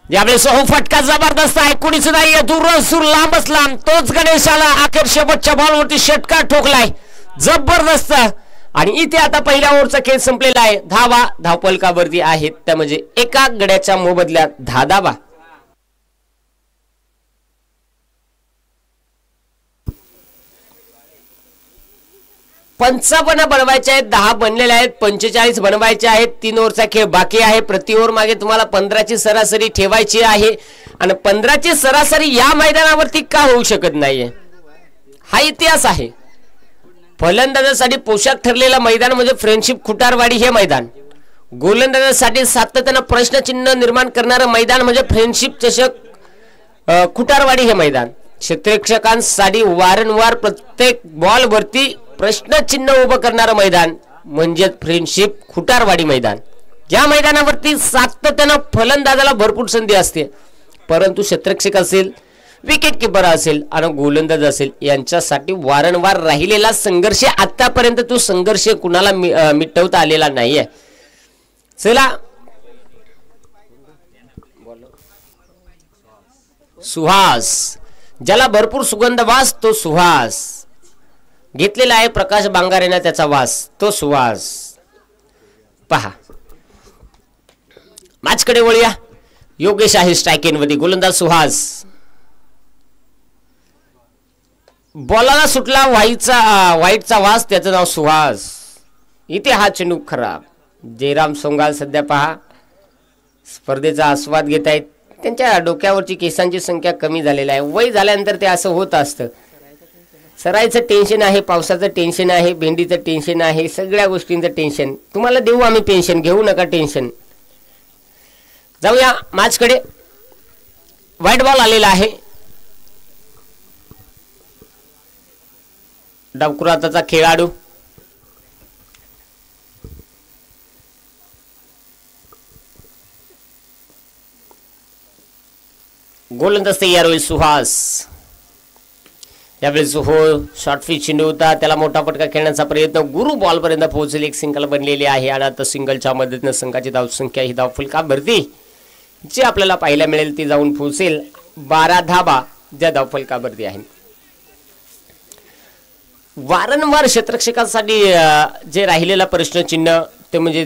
[SPEAKER 1] यावेळेस फटका जबरदस्त आहे. कुणीच नाही दूर सूर लांबच लांब. तोच गणेशाला अखेर शेवटच्या बॉलवरती षटकार ठोकलाय. जबरदस्त. आणि इथे आता पहिल्या ओव्हरचा खेळ संपलेला आहे. धावा धावपलकावरती आहेत त्या म्हणजे एका गड्याच्या मोबदल्यात 10 धावा. 55 बनवायचे आहेत. 10 बनलेले आहेत. 45 बनवायचे आहेत. 3 ओव्हरचा खेळ बाकी आहे. प्रति ओव्हर मागे तुम्हाला 15ची सरासरी ठेवायची आहे आणि 15ची सरासरी या मैदानावरती का होऊ शकत नाहीये हा इतिहास आहे. फलंदाजासाठी पोशाख ठरलेलं मैदान म्हणजे फ्रेंडशिप खुटारवाडी हे मैदान. गोलंदाजासाठी सातत्यानं प्रश्नचिन्ह निर्माण करणारं मैदान म्हणजे फ्रेंडशिप चषक खुटारवाडी हे मैदान. क्षेत्ररक्षकांसाठी वारंवार प्रत्येक बॉलवरती प्रश्नचिन्ह उभं करणारं मैदान म्हणजे फ्रेंडशिप खुटारवाडी मैदान. या मैदानावरती सातत्यानं फलंदाजाला भरपूर संधी असते, परंतु क्षेत्ररक्षक असेल, विकेट किपर असेल आणि गोलंदाज असेल यांच्यासाठी वारंवार राहिलेला संघर्ष, आतापर्यंत तो संघर्ष कुणाला मिटवता आलेला नाहीये. चला, सुहास, ज्याला भरपूर सुगंध वास तो सुहास घेतलेला आहे. प्रकाश बांगारेने त्याचा वास, तो सुहास. पहा, मॅचकडे वळूया. योगेश आहे स्ट्रायकिंग मध्ये, गोलंदाज सुहास. बॉलाला सुटला व्हाईटचा वास, त्याचं नाव सुहास. इथे हा चेंडू खराब. जयराम सोंगाल सध्या पहा स्पर्धेचा आस्वाद घेत आहेत. त्यांच्या डोक्यावरची केसांची संख्या कमी झालेली आहे. वय झाल्यानंतर ते असं होत असतं. सरायचं टेन्शन आहे, पावसाचं टेन्शन आहे, भेंडीचं टेन्शन आहे, सगळ्या गोष्टींचं टेन्शन. तुम्हाला देऊ आम्ही पेन्शन, घेऊ नका टेन्शन. जाऊया मॅचकडे. व्हाईट बॉल आलेला आहे. डावकुराचा खेळाडू गोलंदाज तयार होईल सुहास. यावेळेस हो शॉर्ट पिच चेंडू होता, त्याला मोठा फटका खेळण्याचा प्रयत्न, गुरु बॉल पर्यंत पोहोचले. एक सिंगल बनलेली आहे आणि आता सिंगलच्या मदतीने संघाची धावसंख्या ही धावफलका भरती जी आपल्याला पाहायला मिळेल ती जाऊन पोहोचेल 12 धाबा ज्या धावफलकावरती आहे. वारंवार क्षेत्ररक्षकांसाठी जे राहिलेला प्रश्नचिन्ह ते म्हणजे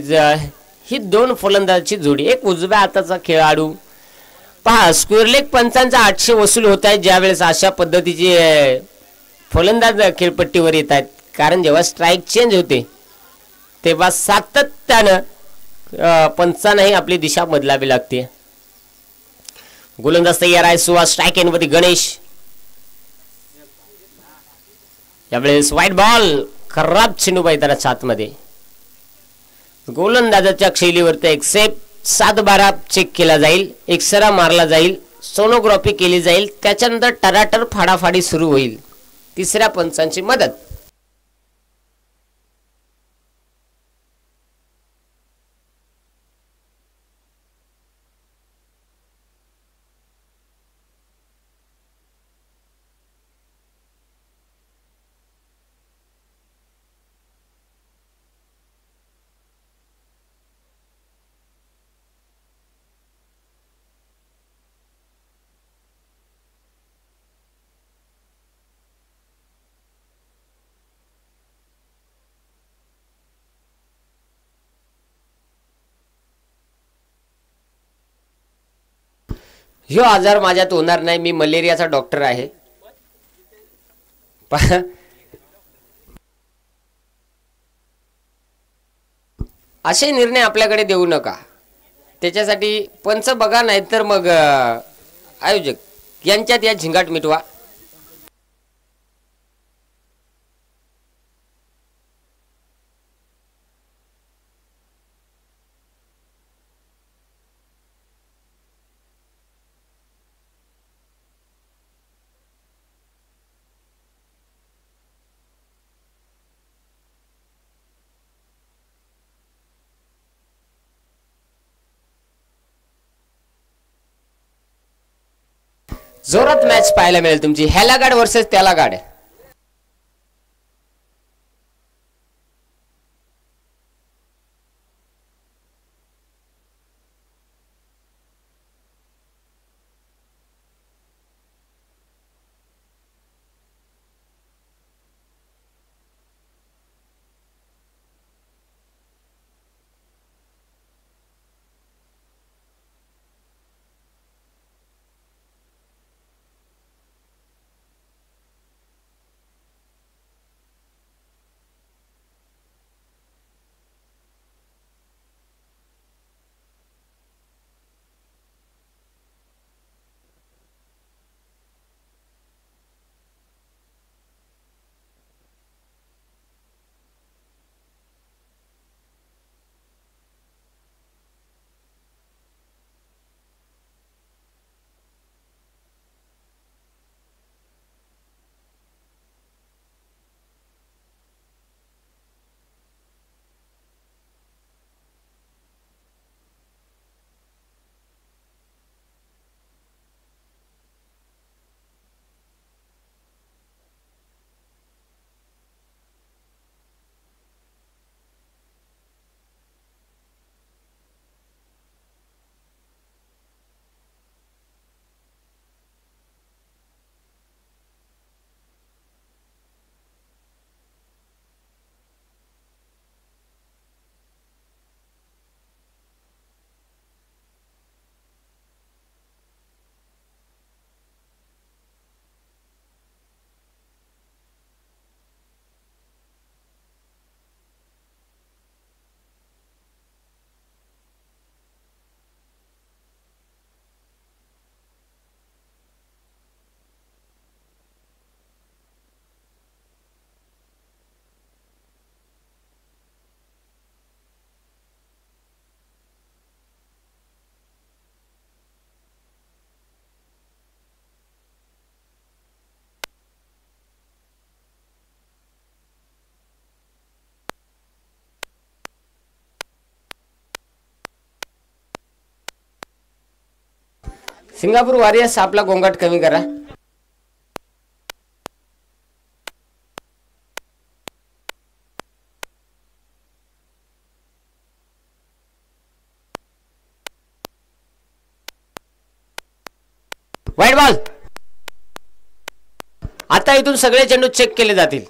[SPEAKER 1] ही दोन फलंदाजाची जोडी. एक उजव्या हाताचा खेळाडू. पहा, स्क्वेअर लेग पंचांचा 800 वसूल होत आहे ज्यावेळेस अशा पद्धतीचे फलंदाज खेळपट्टीवर येत आहेत. कारण जेव्हा स्ट्राईक चेंज होते तेव्हा सातत्यानं पंचांनाही आपली दिशा बदलावी लागते. गोलंदाज तयार आहे सुहास. स्ट्राईक एंडवरती गणेश. यावेळेस व्हाईट बॉल, खराब चेंडू मैदानाच्या आतमध्ये. गोलंदाजाच्या शैलीवरती एक सेप 7-12 चेक केला जाईल, एक सरा मारला जाईल, सोनोग्राफी केली जाईल, त्याच्यानंतर टराटर फाडाफाडी सुरू होईल. तिसऱ्या पंचांची मदत. ह्यो आजार माझ्यात होणार नाही, मी मलेरियाचा डॉक्टर आहे. असे निर्णय आपल्याकडे देऊ नका. त्याच्यासाठी पंच बघा, नाहीतर मग आयोजक यांच्यात या झिंगाट मिटवा. जोरात मॅच पाहायला मिळेल तुमची. ह्याला गाड वर्सेस त्याला गाड. सिंगापूर वॉरियर्स आपला गोंगाट कमी करा. वाईट बॉल. आता इथून सगळे चेंडू चेक केले जातील.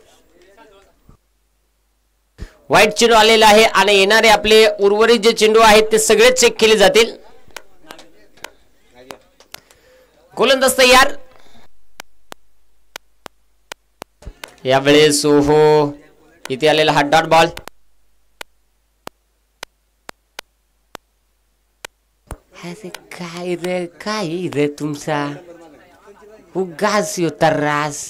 [SPEAKER 1] वाईट चेंडू आलेला आहे आणि येणारे आपले उर्वरित जे चेंडू आहेत ते सगळे चेक केले जातील. गोलंदाज तयार. यावेळेस ओहो इथे आलेला हा डॉट बॉल. काय रे तुमचा उगाच होता रास.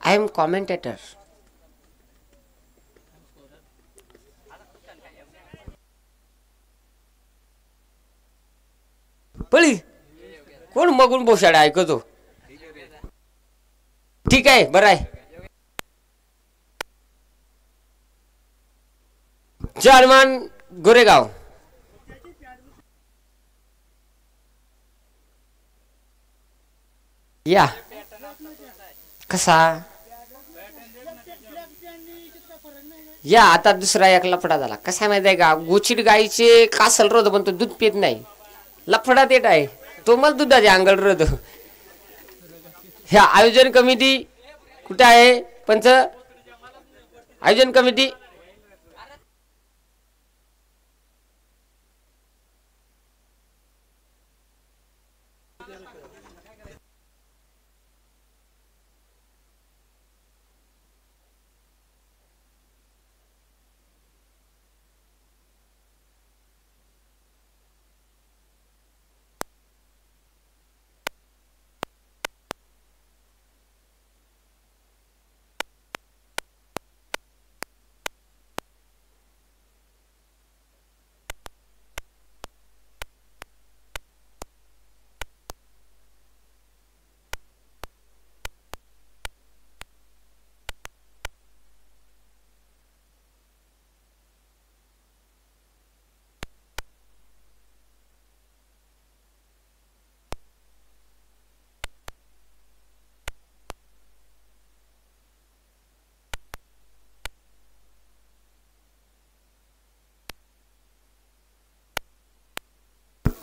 [SPEAKER 1] I am commentator. पळी कोण मगून बोशाडा ऐकतो. ठीक आहे बरं आहे. जर्मन गोरेगाव. या कसा या आता दुसरा एक लफडा झाला. कसा माहिती आहे का, गोचिड गाईचे कासल रोध पण तो दूध पित नाही. लफडा तेट आहे तो मला दुधाचे अंगल रोध. ह्या आयोजन कमिटी कुठे आहे पंच. आयोजन कमिटी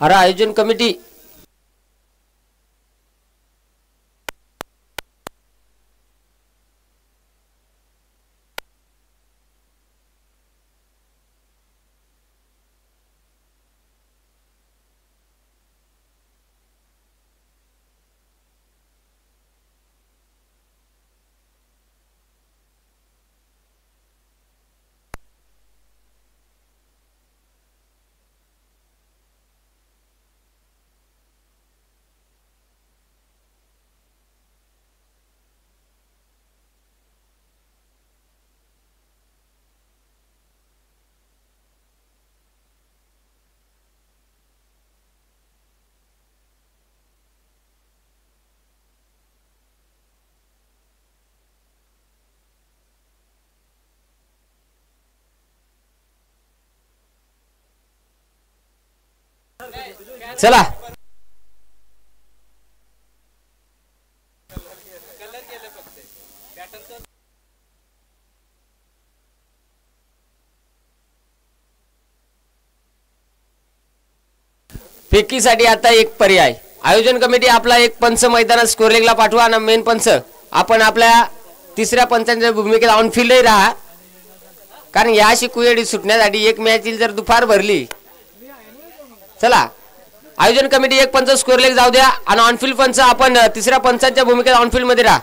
[SPEAKER 1] अरे आयोजन कमिटी चला फेकीसाठी आता एक पर्याय, आयोजन कमिटी आपला एक पंच मैदानात स्कोर लेगला पाठवा आणि मेन पंच आपण आपल्या तिसऱ्या पंचांच्या भूमिकेत ऑनफिल्डही राहा, कारण याशी कुयडी सुटण्यासाठी एक मॅच जर दुपार भरली. चला आयोजन कमिटी एक पंच स्कोर लेग जाऊ द्या आणि ऑनफिल्ड पंच आपण तिसऱ्या पंचांच्या भूमिकेत ऑनफिल्ड मध्ये राहा.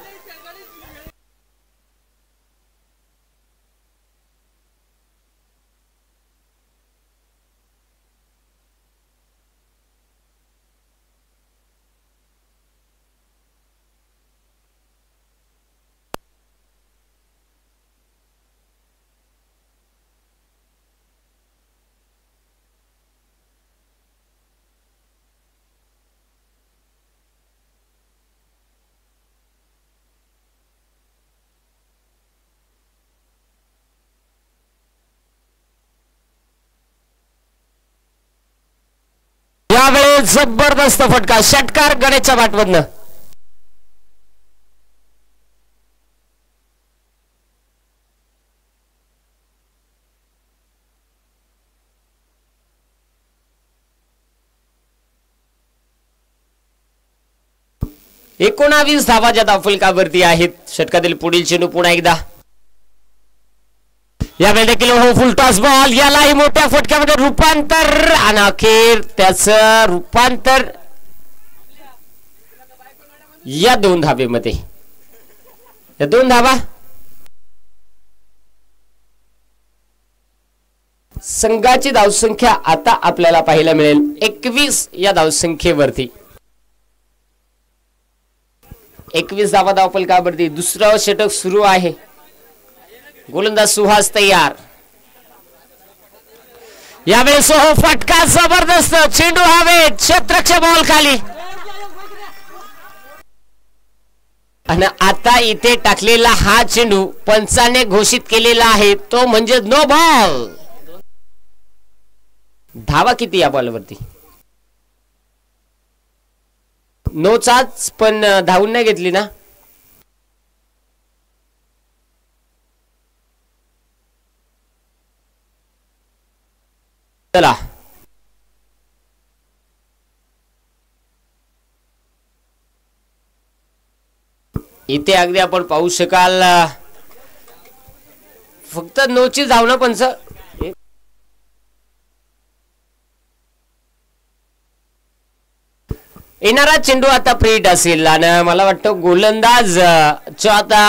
[SPEAKER 1] यावेळेस जबरदस्त फटका, षटकार गणेशच्या बाटमधनं. एकोणावीस धावा ज्या धावफलकावरती आहेत. षटकातील पुढील चेंडू पुन्हा एकदा यावेळी देखील हो फुल टॉस बॉल, यालाही मोठ्या फटक्यामध्ये रूपांतर आणि अखेर त्याचं रूपांतर या 2 धावेमध्ये. या 2 धावा संघाची धावसंख्या आता आपल्याला पाहायला मिळेल 21 या धावसंख्येवरती. 21 धावा धावफलकावरती. दुसरं षटक सुरू आहे. गोलंदाज सुहास तयार. यावेळेस हो फटका जबरदस्त, चेंडू हवेत, क्षेत्ररक्षक बॉल खाली. आणि आता इथे टाकलेला हा चेंडू पंचाने घोषित केलेला आहे तो म्हणजे नो बॉल. धावा किती या बॉलवरती? नोचाच, पण धावून नाही घेतली ना. चला इथे अगदी आपण पाहू शकाल फक्त नोची धावणं पंच. येणारा चेंडू आता प्रीट असेल आणि मला वाटतं गोलंदाज आता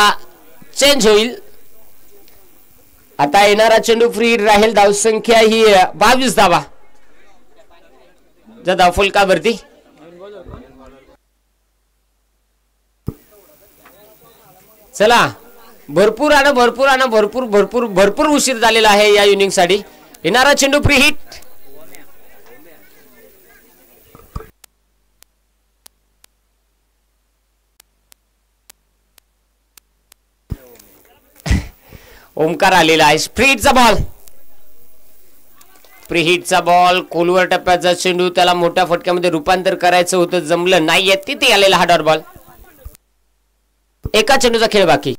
[SPEAKER 1] चेंज होईल. आता येणारा चेंडू फ्री राहील. धावसंख्या ही 22 धावा ज्या धावफलकावरती. चला भरपूर आणि भरपूर आणि भरपूर भरपूर भरपूर उशीर झालेला आहे या इनिंग साठी. येणारा चेंडू फ्री हिट. ओमकार आलेला आहे. स्प्रीटचा बॉल, प्रीहिटचा बॉल, खोलवर टप्प्याचा चेंडू, त्याला मोठ्या फटक्यामध्ये रूपांतर करायचं होतं, जमलं नाहीये. तिथे आलेला हा डॉट बॉल. एका चेंडूचा खेळ बाकी.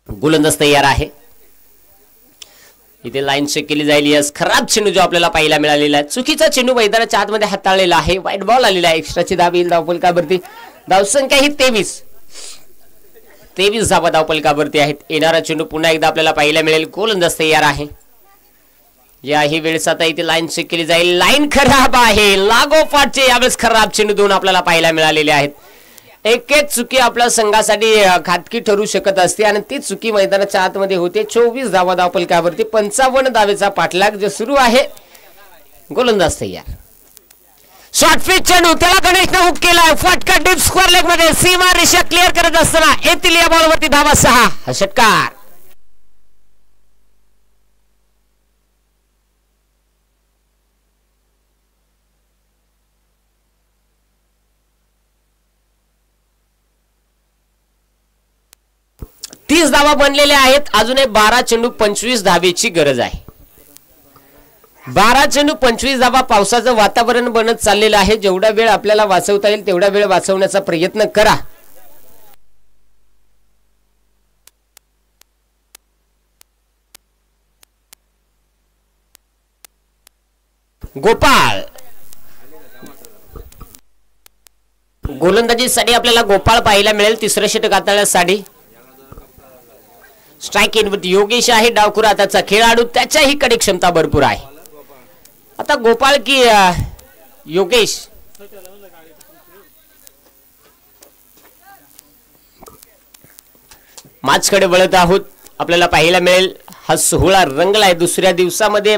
[SPEAKER 1] गोलंदाज तयार आहे. इथे लाईन चेक केली जाईल. यस, खराब चेंडू जो आपल्याला पाहायला मिळालेला आहे. चुकीचा चेंडू मैदानाच्या आतमध्ये हाताळलेला आहे. वाईट बॉल आलेला आहे. एक्स्ट्राची धाव येईल धावफलकावरती. धावसंख्या ही 23 धावा धावफलकावरती आहेत. येणारा चेंडू पुन्हा एकदा आपल्याला पाहायला मिळेल. गोलंदाज तयार आहे. याही वेळेस आता इथे लाईन चेक केली जाईल. लाईन खराब आहे. लागोपाठचे यावेळेस खराब चेंडू 2 आपल्याला पाहायला मिळालेले आहेत. एक एक चुकी आपल्या संघासाठी घातकी ठरू शकत असते आणि ती चुकी मैदानाच्या आतमध्ये होते. 24 धावा धावफलकावरती 55 धावेचा पाठलाग जो सुरू आहे. गोलंदाज तयार. शॉर्ट पिच चेंडू, त्याला गणेशने हुक केलाय. फटका डीप स्क्वेअर लेग मध्ये सीमा रेषा क्लिअर करत असताना येथील या बॉलवरती धावा 6. षटकार. 30 धावा बनलेल्या आहेत. अजूनही 12 चेंडू 25 धावेची गरज आहे. 12 चेंडू 25 धावा. पावसाचं वातावरण बनत चाललेलं आहे. जेवढा वेळ आपल्याला वाचवता येईल तेवढा वेळ वाचवण्याचा प्रयत्न करा. गोपाळ गोलंदाजीसाठी आपल्याला गोपाळ पाहायला मिळेल. तिसरं षटक हाताळण्यासाठी स्ट्राइक इन वरती योगेश आहे. डावखुरा हाताचा खेळाडू, त्याच्याही कडे क्षमता भरपूर आहे. आता गोपाळ की योगेश? मॅचकडे वळत आहोत. आपल्याला पाहायला मिळेल हा सोहळा रंगलाय. दुसऱ्या दिवसामध्ये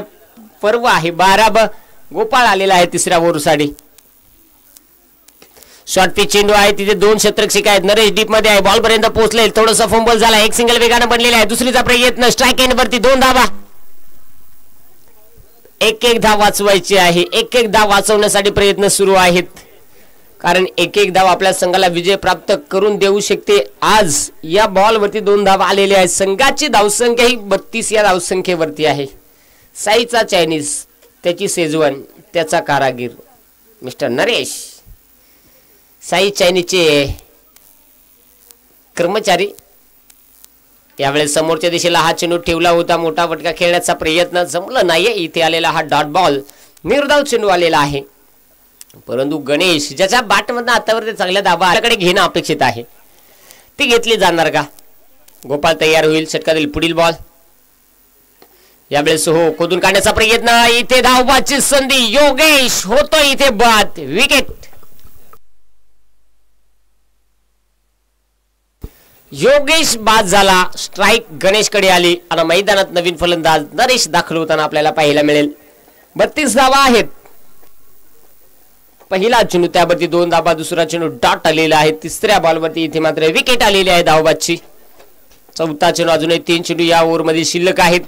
[SPEAKER 1] पर्व आहे. 12 गोपाळ आलेला आहे तिसऱ्या ओव्हरसाठी. शॉर्ट पिच चेंडू आहे. तिथे 2 क्षेत्ररक्षक आहेत. नरेश डीप मध्ये आहे. बॉल पर्यंत पोहोचले. थोडंसं फंबल झाला. एक सिंगल वेगाने बनलेला आहे. दुसरीचा प्रयत्न. स्ट्राइक एंड वरती 2 धावा. एक धाव वाचवायची आहे. एक धाव वाचवण्यासाठी प्रयत्न सुरू आहेत. कारण एक धाव आपल्या संघाला विजय प्राप्त करून देऊ शकते. आज या बॉल वरती 2 धावा आलेल्या आहेत. संघाची धावसंख्या ही 32 या धावसंख्येवरती आहे. साईचा चायनीज, त्याची सेजवान, त्याचा कारागीर मिस्टर नरेश. साई चायनीजचे कर्मचारी. यावेळेस समोरच्या दिशेला हा चेंडू ठेवला होता. मोठा फटका खेळण्याचा प्रयत्न जमला नाही. इथे आलेला हा डॉट बॉल निर्धाव चेंडू आलेला आहे. परंतु गणेश ज्याच्या बॅटमधून आतावरती चांगल्या धावा आपल्याकडे घेणं अपेक्षित आहे. ती घेतली जाणार का? गोपाळ तयार होईल. षटकातील पुढील बॉल. यावेळेस हो खोदून काढण्याचा प्रयत्न. इथे धावबाची संधी. योगेश होतो इथे बाद. विकेट. योगेश बाद झाला. स्ट्राइक गणेशकडे आली आणि मैदानात नवीन फलंदाज नरेश दाखल होताना आपल्याला पाहायला मिळेल. 32 धावा आहेत. पहिला चेंडू, त्यावरती 2 धावा. दुसरा चेंडू डॉट आलेला आहे. तिसऱ्या बॉलवरती इथे मात्र विकेट आलेली आहे धावबाची. चौथा चेंडू. अजूनही 3 चेंडू या ओव्हरमध्ये शिल्लक आहेत.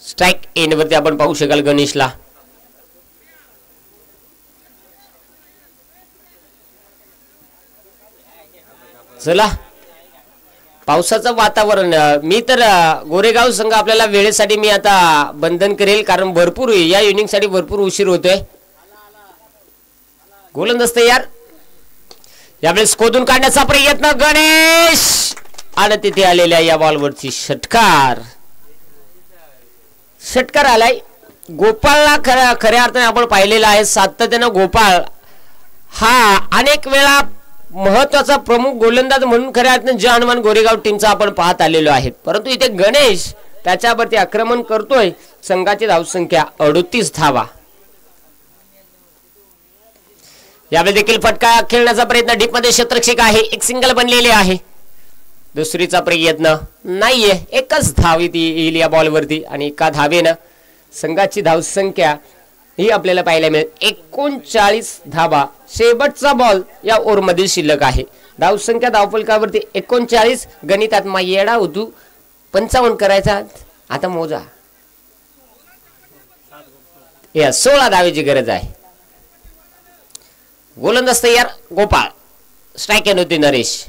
[SPEAKER 1] स्ट्राइक एंड वरती आपण पाहू शकाल गणेशला. चला, पावसाचं वातावरण. मी तर गोरेगाव संघ आपल्याला वेळेसाठी मी आता बंधन करेल. कारण भरपूर या इनिंग साठी भरपूर उशीर होतोय. गोलंदाज तयार. यावेळेस खोदून काढण्याचा प्रयत्न. गणेश आणि तिथे आलेल्या या बॉलवरची षटकार. षटकार आलाय. गोपाळला खऱ्या अर्थाने आपण पाहिलेला आहे. सातत्यानं गोपाळ हा अनेक वेळा महत्वाचा प्रमुख गोलंदाज म्हणून खऱ्या अर्थाने जे हनुमान गोरेगाव टीमचा आपण पाहत आलेलो आहे. परंतु इथे गणेश त्याच्यावरती आक्रमण करतोय. संघाची धावसंख्या 38 धावा. यावेळी देखील फटका खेळण्याचा प्रयत्न. डीप मध्ये क्षेत्ररक्षक आहे. एक सिंगल बनलेले आहे. दुसरीचा प्रयत्न नाहीये. एकच धाव येईल या बॉलवरती आणि एका धावेनं संघाची धावसंख्या ही आपल्याला पाहायला मिळेल 39 धावा. शेवटचा बॉल या ओव्हरमध्ये शिल्लक आहे. धावसंख्या धावफलकावरती 39. गणितात मा येडा होतो. 55 करायचा. आता मोजा. या 16 धावेची गरज आहे. गोलंदाज तयार. गोपाळ. स्ट्राइक एंड होती नरेश.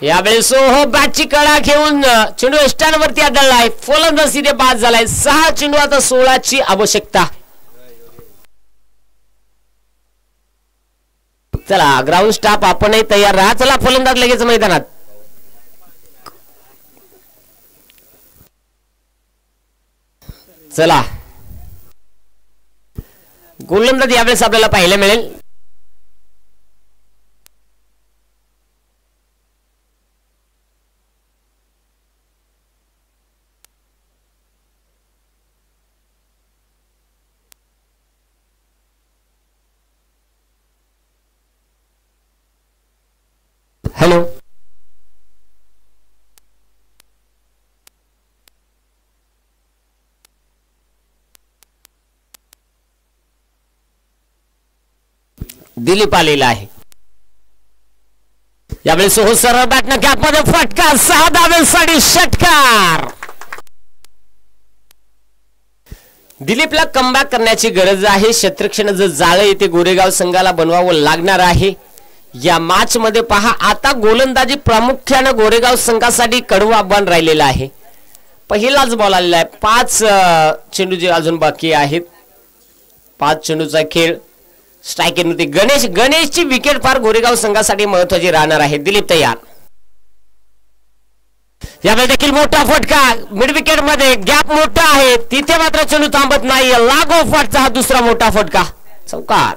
[SPEAKER 1] यावेळेस हो बॅटची कडा घेऊन चेंडू स्टँडवरती आदळलाय. फलंदाज तिथे बाद झालाय. 6 चेंडू. आता 16ची आवश्यकता. चला, ग्राउंड स्टाफ आपणही तयार राहा. चला, फलंदाज लगेच मैदानात. चला, गोलंदाज यावेळेस आपल्याला पाहायला मिळेल. हॅलो, दिलीप आलेला आहे. यावेळेस हो सरळ बॅटनं कॅपमध्ये फटका. 6 धावेसाठी षटकार. दिलीपला कमबॅक करण्याची गरज आहे. क्षेत्ररक्षणाचं जाळं येथे गोरेगाव संघाला बनवावं लागणार आहे. या मॅच मध्ये पहा आता गोलंदाजी प्रामुख्याने गोरेगाव संघासाठी कडवं आव्हान राहिलेलं आहे. पहिलाच बॉल आलेला आहे. 5 चेंडू जे अजून बाकी आहेत. 5 चेंडूचा खेळ. स्ट्राईक एंडवरती गणेशची विकेट फार गोरेगाव संघासाठी महत्त्वाची राहणार आहे. दिलीप तयार. यावेळी देखील मोठा फटका मिड विकेट मध्ये गॅप मोठा आहे तिथे मात्र चेंडू थांबत नाही. लागो फटचा हा दुसरा मोठा फटका. चौकार.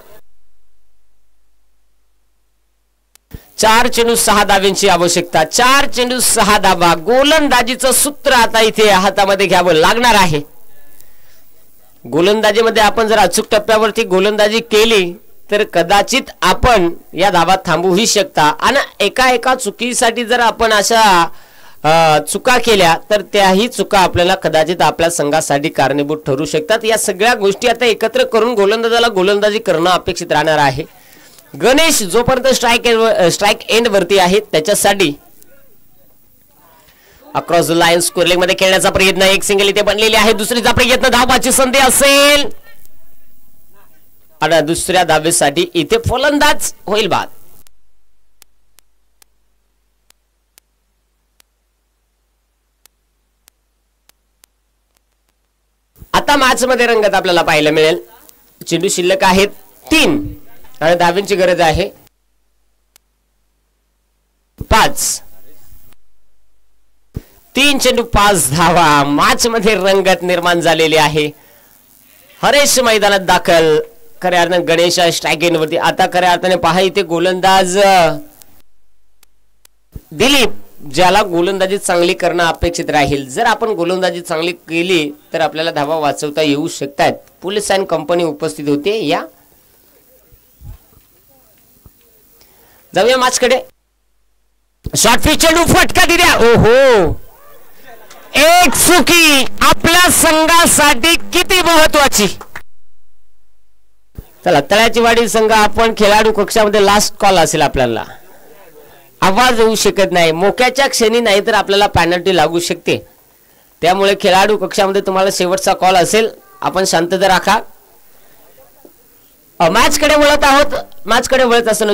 [SPEAKER 1] 4 चेंडू 6 धाब्यांची आवश्यकता. 4 चेंडू 6 धाबा. गोलंदाजीचं सूत्र आता इथे हातामध्ये घ्यावं लागणार आहे. गोलंदाजीमध्ये आपण जर अचूक टप्प्यावरती गोलंदाजी केली तर कदाचित आपण या धाबा थांबवूही शकता. आणि एका चुकीसाठी जर आपण अशा चुका केल्या तर त्याही चुका आपल्याला कदाचित आपल्या संघासाठी कारणीभूत ठरू शकतात. या सगळ्या गोष्टी आता एकत्र करून गोलंदाजाला गोलंदाजी करणं अपेक्षित राहणार आहे. गणेश जोपर्यंत स्ट्राईक एंड वरती आहे त्याच्यासाठी अक्रॉस द लाईन स्कोरलिंग मध्ये खेळण्याचा प्रयत्न. एक सिंगल इथे बनलेली आहे. दुसरीचा प्रयत्न धावाची संधी असेल आणि दुसऱ्या धावेसाठी इथे फलंदाज होईल बाद. आता मॅच मध्ये रंगत आपल्याला पाहायला मिळेल. चेंडू शिल्लक आहेत 3 आणि धावांची गरज आहे 5. 3 चेंडू 5 धावा. मॅच मध्ये रंगत निर्माण झालेली आहे. हरेश मैदानात दाखल. खऱ्या अर्थाने गणेश स्ट्राईक एंड वरती. आता खऱ्या अर्थाने पहा इथे गोलंदाज दिलीप ज्याला गोलंदाजी चांगली करणं अपेक्षित राहील. जर आपण गोलंदाजी चांगली केली तर आपल्याला धावा वाचवता येऊ शकतात. पोलीस अँड कंपनी उपस्थित होते. या जाऊया मॅच कडे. शॉर्ट पिच चेंडू फटका दिला. ओहो एक चुकी आपल्या संघासाठी किती महत्वाची. चला तळ्याची वाडी संघ आपण खेळाडू कक्षामध्ये लास्ट कॉल असेल. आपल्याला आवाज येऊ शकत नाही. मोक्याच्या क्षणी नाही तर आपल्याला पेनल्टी लागू शकते. त्यामुळे खेळाडू कक्षामध्ये तुम्हाला शेवटचा कॉल असेल. आपण शांतता राखा. मॅच कडे वळत आहोत. मॅच कडे वळत असताना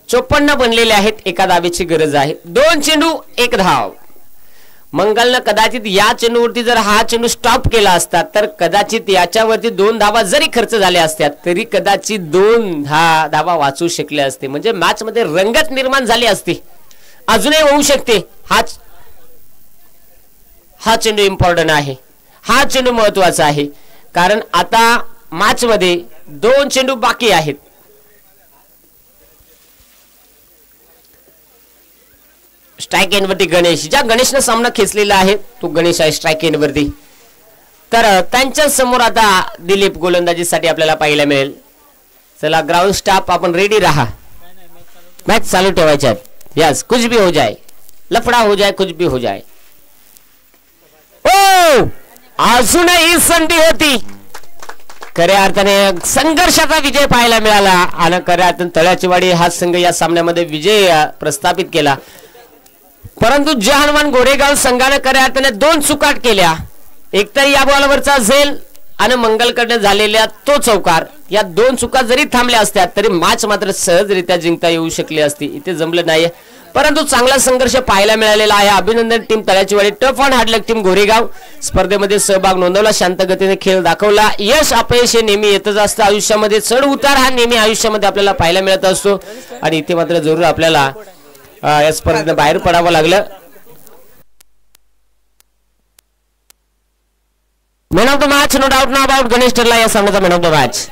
[SPEAKER 1] 54 बनलेले आहेत. एका धावेची गरज आहे. 2 चेंडू 1 धाव. मंगलनं कदाचित या चेंडूवरती जर हा चेंडू स्टॉप केला असता तर कदाचित याच्यावरती 2 धावा जरी खर्च झाल्या असत्या तरी कदाचित 2 धावा वाचू शकले असते. म्हणजे मॅच मध्ये रंगत निर्माण झाली असती. अजूनही होऊ शकते. हा चेंडू इम्पॉर्टंट आहे. हा चेंडू महत्वाचा आहे. कारण आता मॅच मध्ये 2 चेंडू बाकी आहेत. स्ट्राईक एंड वरती गणेश. ज्या गणेशने सामना खेचलेला आहे तो गणेश आहे स्ट्राईक एंड वरती. तर त्यांच्या समोर आता दिलीप गोलंदाजीसाठी आपल्याला पाहायला मिळेल. चला ग्राउंड स्टाफ आपण रेडी राहा. मॅच चालू ठेवायच्या. यस कुछ भी हो जाए. लफड़ा हो जाए कुछ भी हो जाए. ओ अजूनही संधी होती. खऱ्या अर्थाने संघर्षाचा विजय पाहायला मिळाला आणि खऱ्या अर्थाने तळ्याची वाडी हा संघ या सामन्यामध्ये विजय प्रस्थापित केला. परंतु जहानवान गोरेगाव संघाने खऱ्या अर्थाने 2 चुकाट केल्या. एकतर या बॉलवरचा असेल आणि मंगलकडे झालेल्या तो चौकार. या 2 चुका जरी थांबल्या असत्या तरी मॅच मात्र सहजरित्या जिंकता येऊ शकली असती. इथे जमलं नाही. परंतु चांगला संघर्ष पाहायला मिळालेला आहे. अभिनंदन टीम तळ्याची वाडी. Tough and hard luck team Goregaon. स्पर्धेमध्ये सहभाग नोंदवला. शांत गतीने खेळ दाखवला. यश अपयश हे नेहमी येतच असतं आयुष्यामध्ये. चढ उतार हा नेहमी आयुष्यामध्ये आपल्याला पाहायला मिळत असतो. आणि इथे मात्र जरूर आपल्याला या स्पर्धेने बाहेर पडावं लागलं. Man of the match no doubt no about Ganesh ठरला या सामन्याचा मॅन ऑफ द मॅच.